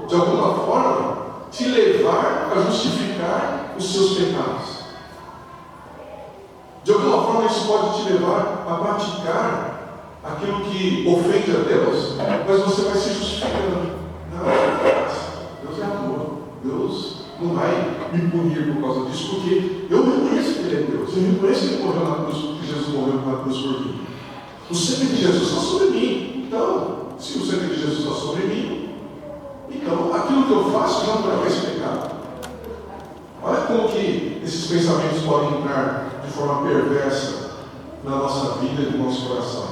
de alguma forma, te levar a justificar os seus pecados. De alguma forma isso pode te levar a praticar aquilo que ofende a Deus, mas você vai se justificando. Não, Deus é amor. Deus não vai me punir por causa disso, porque eu reconheço que Ele é Deus. Eu reconheço que Ele morreu na cruz, que Jesus morreu na cruz por mim. O sangue de Jesus está sobre mim. Então, se o sangue de Jesus está sobre mim, então aquilo que eu faço já não é mais pecado. Olha como que esses pensamentos podem entrar de forma perversa na nossa vida e no nosso coração.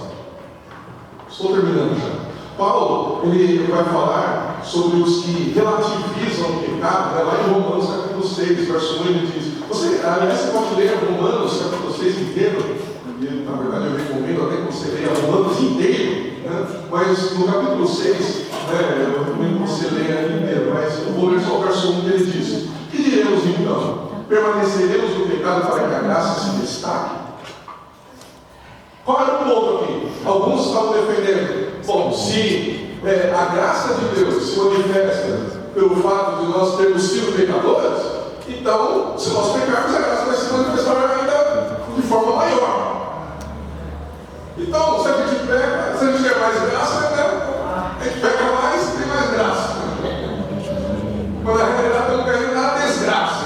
Estou terminando já. Paulo, ele vai falar sobre os que relativizam o pecado, lá em Romanos capítulo 6, verso 1, ele diz, aliás, você pode ler Romanos capítulo 6 inteiro, e, na verdade eu recomendo até que você leia Romanos inteiro, né? Mas no capítulo 6, eu recomendo que você leia inteiro, mas eu vou ler só o verso 1 que ele diz, que diremos então? Permaneceremos no pecado para que a graça se destaque? Qual era o ponto aqui? Alguns estavam defendendo, bom, se a graça de Deus se manifesta pelo fato de nós termos sido pecadores, então, se nós pecarmos, a graça vai se manifestar ainda de forma maior. Então, se a gente peca, se a gente quer mais graça, né? A gente peca mais, tem mais graça. Mas na realidade não quer nada desgraça.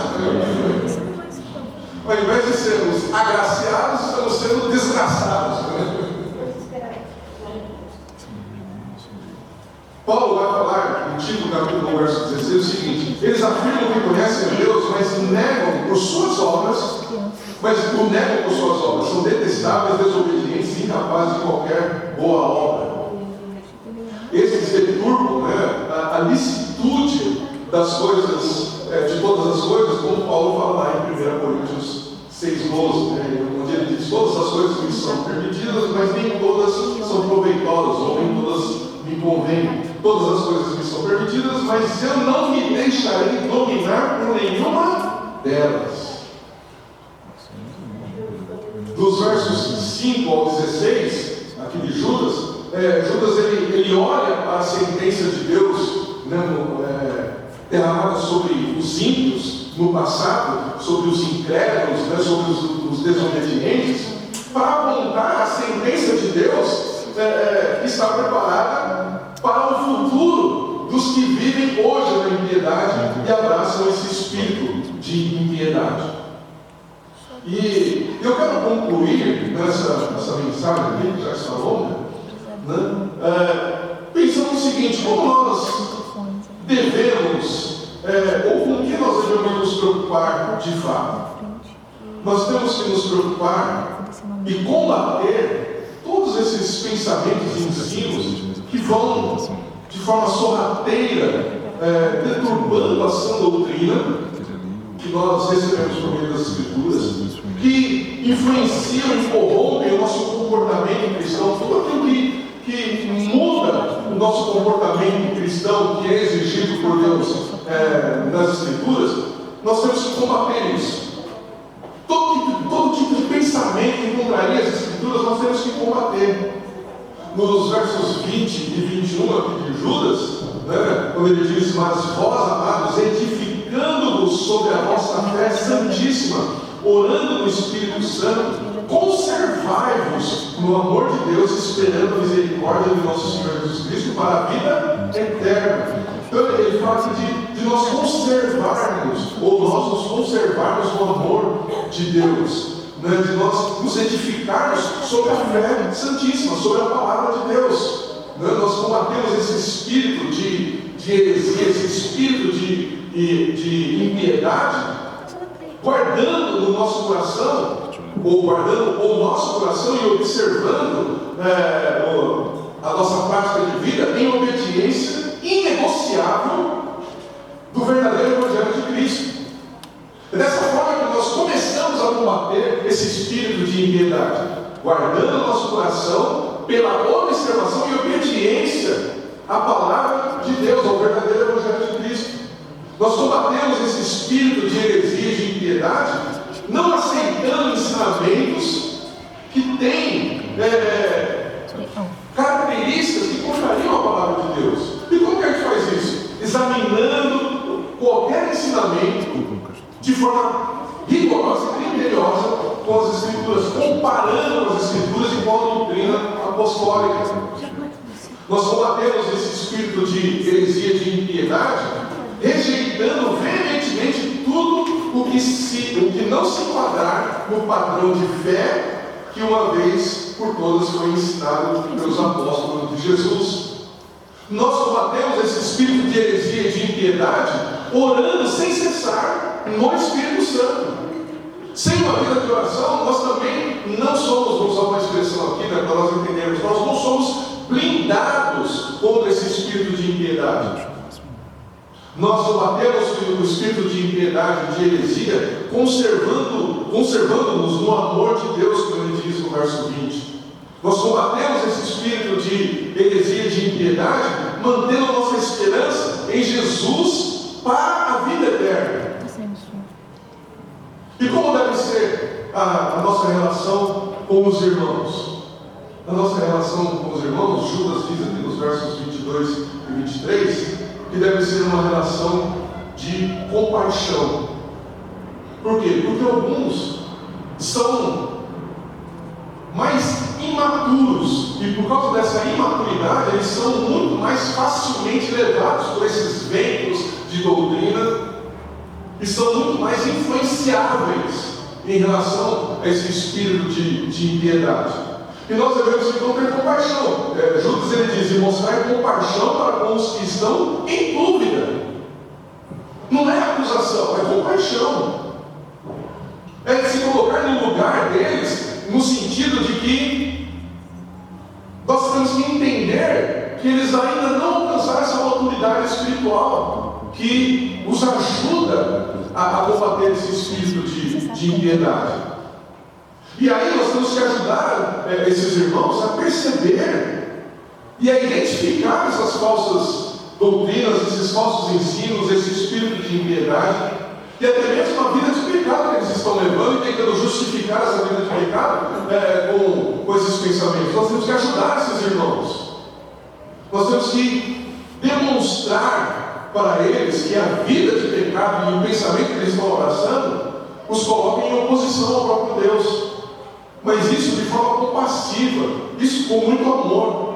Ao invés de sermos agraciados, estamos sendo desgraçados. Paulo vai falar, no Tito, capítulo 1, verso 16, o seguinte: eles afirmam que conhecem a Deus, mas negam por suas obras, são detestáveis, desobedientes, incapazes de qualquer boa obra. Esses deturpam a licitude das coisas, de todas as coisas, como Paulo fala lá em 1 Coríntios 6:12, onde ele diz: todas as coisas me são permitidas, mas nem todas são proveitosas, ou nem todas me convêm. Todas as coisas me são permitidas, mas eu não me deixarei dominar por nenhuma delas. Dos versos 5 ao 16, aqui de Judas, Judas ele olha para a sentença de Deus, derramada sobre os ímpios no passado, sobre os incrédulos, sobre os desobedientes, para apontar a sentença de Deus que está preparada para o futuro dos que vivem hoje na impiedade e abraçam esse espírito de impiedade. E eu quero concluir nessa mensagem aqui, que já está longa, pensando no seguinte: como nós devemos, ou com que nós devemos nos preocupar de fato? Nós temos que nos preocupar e combater todos esses pensamentos e ensinos que vão, de forma sorrateira, deturbando a sã doutrina que nós recebemos por meio das Escrituras, que influenciam e corrompem o nosso comportamento cristão, tudo aquilo que muda o nosso comportamento cristão, que é exigido por Deus nas Escrituras. Nós temos que combater isso. Todo tipo de pensamento que contraria as Escrituras, nós temos que combater. Nos versos 20 e 21 aqui de Judas, quando ele diz: mas vós, amados, edificando-vos sobre a vossa fé santíssima, orando no Espírito Santo, conservai-vos no amor de Deus, esperando a misericórdia de nosso Senhor Jesus Cristo para a vida eterna. Então ele fala de nós conservarmos, ou nós nos conservarmos no amor de Deus, de nós nos edificarmos sobre a fé santíssima, sobre a palavra de Deus. Nós combatemos esse espírito de heresia, esse espírito de impiedade, guardando no nosso coração, ou guardando o nosso coração e observando a nossa prática de vida em obediência inegociável do verdadeiro Evangelho de Cristo. É dessa forma que nós começamos a combater esse espírito de impiedade, guardando o nosso coração pela observação e obediência à palavra de Deus, ao verdadeiro Evangelho de Cristo. Nós combatemos esse espírito de heresia e de impiedade, não aceitando ensinamentos que têm características que contrariam a palavra de Deus. E como que a gente faz isso? Examinando qualquer ensinamento de forma rigorosa e criteriosa com as Escrituras, comparando as Escrituras e com a doutrina apostólica. Nós combatemos esse espírito de heresia e de impiedade, rejeitando veementemente tudo o que não se enquadrar no padrão de fé que uma vez por todas foi ensinado pelos apóstolos de Jesus. Nós combatemos esse espírito de heresia e de impiedade orando sem cessar no Espírito Santo. Sem uma vida de oração, nós também não somos, vamos usar uma expressão aqui, para nós entendermos, nós não somos blindados contra esse espírito de impiedade. Nós combatemos o espírito de impiedade, de heresia, conservando-nos no amor de Deus, como ele diz no verso 20. Nós combatemos esse espírito de heresia e de impiedade, mantendo a nossa esperança em Jesus para a vida eterna. E como deve ser a nossa relação com os irmãos? A nossa relação com os irmãos, Judas diz aqui nos versos 22 e 23, que deve ser uma relação de compaixão. Por quê? Porque alguns são mais imaturos, e por causa dessa imaturidade, eles são muito mais facilmente levados por esses ventos de doutrina, e são muito mais influenciáveis em relação a esse espírito de impiedade. E nós devemos então ter compaixão. Judas ele diz, e mostrar compaixão para com os que estão em dúvida. Não é acusação, é compaixão. É se colocar no lugar deles, no sentido de que nós temos que entender que eles ainda não alcançaram essa maturidade espiritual que os ajuda a combater esse espírito de impiedade. E aí nós temos que ajudar esses irmãos a perceber e a identificar essas falsas doutrinas, esses falsos ensinos, esse espírito de impiedade, e até mesmo a vida de pecado que eles estão levando e tentando justificar essa vida de pecado com esses pensamentos. Nós temos que ajudar esses irmãos. Nós temos que demonstrar para eles que a vida de pecado e o pensamento que eles estão abraçando os coloquem em oposição ao próprio Deus. Mas isso de forma compassiva, isso com muito amor.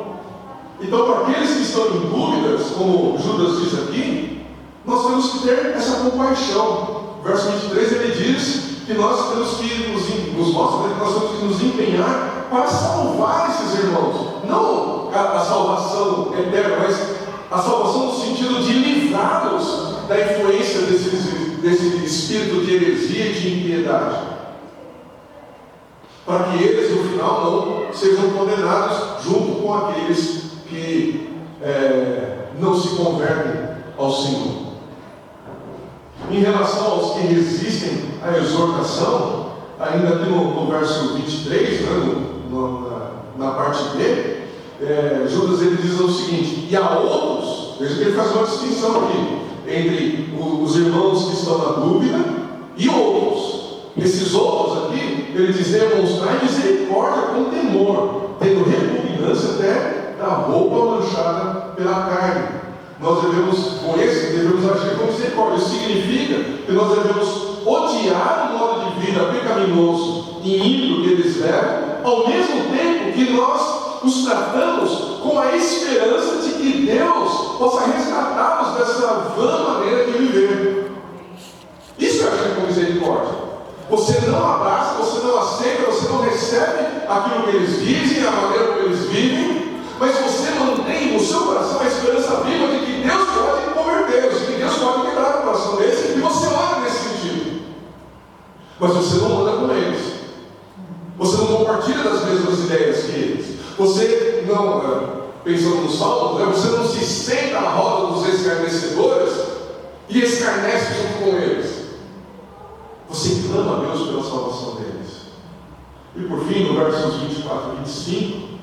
Então, para aqueles que estão em dúvidas, como Judas diz aqui, nós temos que ter essa compaixão. Verso 23 ele diz que nós temos que nos mostra que nós temos que nos empenhar para salvar esses irmãos. Não a salvação eterna, mas a salvação no sentido de livrá-los da influência desse espírito de heresia e de impiedade, para que eles no final não sejam condenados junto com aqueles que não se convertem ao Senhor. Em relação aos que resistem à exortação, ainda aqui no verso 23, na parte B, Judas ele diz o seguinte: e há outros, veja que ele faz uma distinção aqui entre os irmãos que estão na dúvida e outros. Esses outros aqui, ele diz: demonstrar misericórdia com temor, tendo repugnância até da roupa manchada pela carne. Nós devemos agir com misericórdia. Isso significa que nós devemos odiar o modo de vida pecaminoso e ímpio que eles levam, ao mesmo tempo que nós os tratamos com a esperança de que Deus possa resgatá-los dessa vã maneira de viver. Isso é agir com misericórdia. Você não abraça, você não aceita, você não recebe aquilo que eles dizem, a maneira como eles vivem, mas você mantém no seu coração a esperança viva de que Deus pode convertê-los, que Deus pode quebrar o coração coração desse e você ora nesse sentido. Mas você não anda com eles. Você não compartilha das mesmas ideias que eles. Você não, pensando nos salmos, você não se senta à roda dos escarnecedores e escarnece junto com eles. Você clama a Deus pela salvação deles. E por fim, no versos 24 e 25,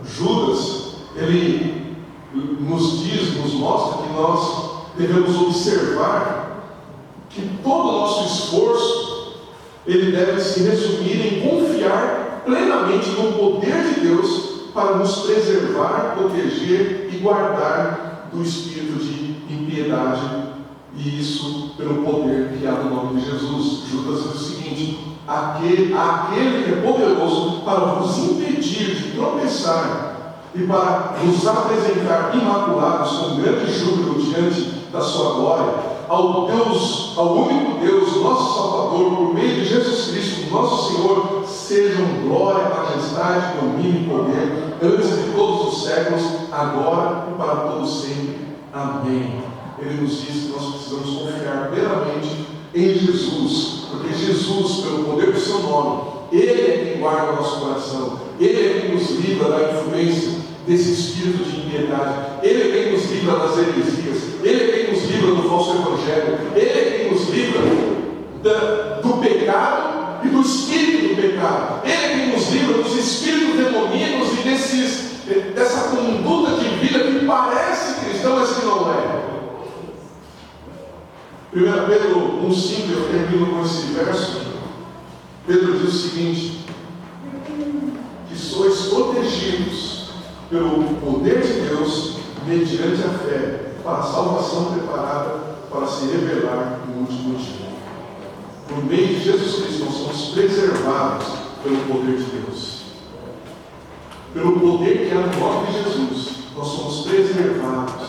Judas, ele nos mostra que nós devemos observar que todo o nosso esforço, ele deve se resumir em confiar plenamente no poder de Deus para nos preservar, proteger e guardar do espírito de impiedade, e isso pelo poder que há no nome de Jesus. Judas diz o seguinte: aquele que é poderoso para vos impedir de tropeçar e para nos apresentar imaculados com grande júbilo diante da sua glória, ao único Deus, nosso Salvador, por meio de Jesus Cristo, nosso Senhor, sejam glória, majestade, domínio e poder, antes de todos os séculos, agora e para todos sempre. Amém. Ele nos diz que nós precisamos confiar plenamente em Jesus, porque Jesus, pelo poder do seu nome, Ele é quem guarda o nosso coração, Ele é quem nos livra da influência desse espírito de impiedade, Ele é quem nos livra das heresias, Ele é quem nos livra do falso evangelho, Ele é quem nos livra do pecado e do espírito do pecado, Ele é quem nos livra dos espíritos demoníacos e dessa conduta de vida que parece cristã, mas que não é. 1 Pedro 1,5, eu termino com esse verso. Pedro diz o seguinte: que sois protegidos pelo poder de Deus mediante a fé, para a salvação preparada para se revelar no último dia. Por meio de Jesus Cristo, nós somos preservados pelo poder de Deus. Pelo poder que há no nome de Jesus, nós somos preservados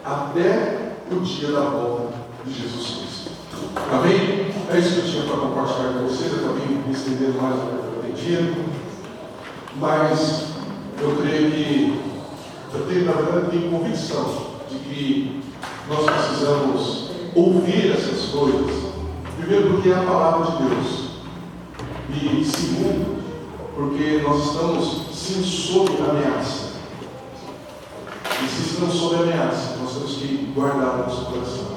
até o dia da volta de Jesus Cristo. Amém? É isso que eu tinha para compartilhar com vocês. Eu também me estendendo mais do que eu pretendia, mas eu creio que na verdade, tenho convicção de que nós precisamos ouvir essas coisas. Primeiro, porque é a palavra de Deus, e segundo, porque nós estamos sim sob ameaça. E se estamos sob ameaça, nós temos que guardar o nosso coração.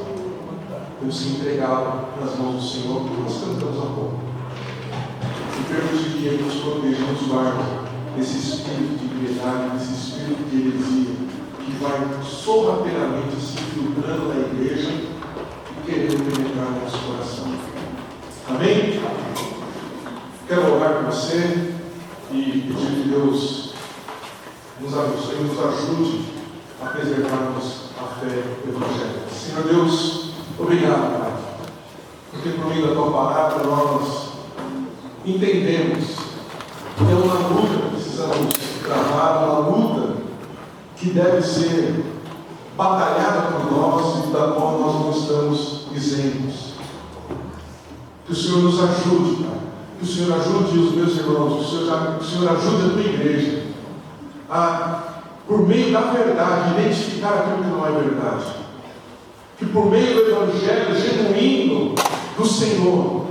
Temos que entregá-lo nas mãos do Senhor, como nós cantamos há pouco. E permitir que Ele nos proteja, nos guarde desse espírito de impiedade, desse espírito de heresia, que vai sorrateiramente se filtrando na igreja e querendo penetrar no nosso coração. Amém? Quero orar com você e pedir que Deus nos abençoe e nos ajude a preservarmos a fé evangélica. Senhor Deus, obrigado, Pai, porque por meio da Tua palavra nós entendemos que é uma luta que precisamos travar, uma luta que deve ser batalhada por nós e da qual nós não estamos isentos. Que o Senhor nos ajude, Pai, que o Senhor ajude os meus irmãos, que o Senhor ajude a Tua igreja a, por meio da verdade, identificar aquilo que não é verdade. Que por meio do Evangelho genuíno do Senhor,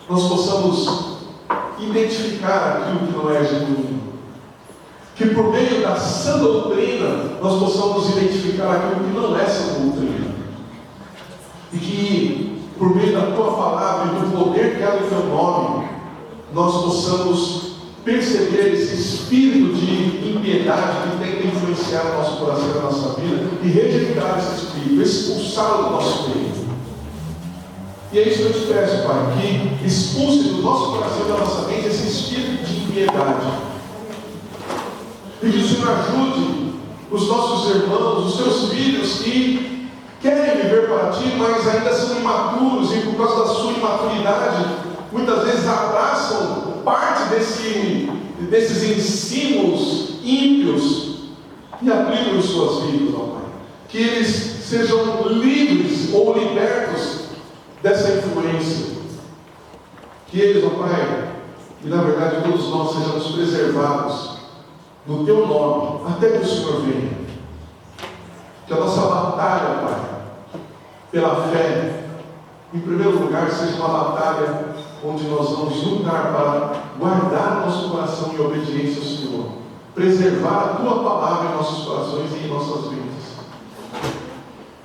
nós possamos identificar aquilo que não é genuíno. Que por meio da sã doutrina, nós possamos identificar aquilo que não é sã doutrina. E que por meio da Tua palavra e do poder que há no Teu nome, nós possamos perceber esse espírito de impiedade que tenta influenciar o nosso coração e a nossa vida e rejeitar esse espírito, expulsá-lo do nosso meio. E é isso que eu te peço, Pai, que expulse do nosso coração e da nossa mente esse espírito de impiedade. E que o Senhor ajude os nossos irmãos, os teus filhos que querem viver para Ti, mas ainda são imaturos e por causa da sua imaturidade, muitas vezes abraçam parte desses ensinos ímpios e aplicam em suas vidas, ó Pai. Que eles sejam livres ou libertos dessa influência. Que eles, ó Pai, e na verdade todos nós sejamos preservados no Teu nome, até que o Senhor venha. Que a nossa batalha, Pai, pela fé, em primeiro lugar, seja uma batalha onde nós vamos lutar para guardar nosso coração em obediência ao Senhor, preservar a Tua palavra em nossos corações e em nossas vidas.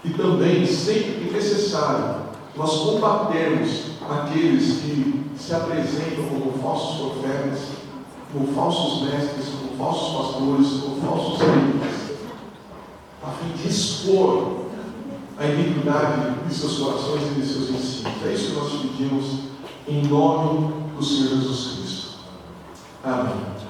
E também, sempre que necessário, nós combatemos aqueles que se apresentam como falsos profetas, como falsos mestres, como falsos pastores, como falsos líderes, a fim de expor a iniquidade de seus corações e de seus ensinos. É isso que nós te pedimos em nome do Senhor Jesus Cristo. Amém.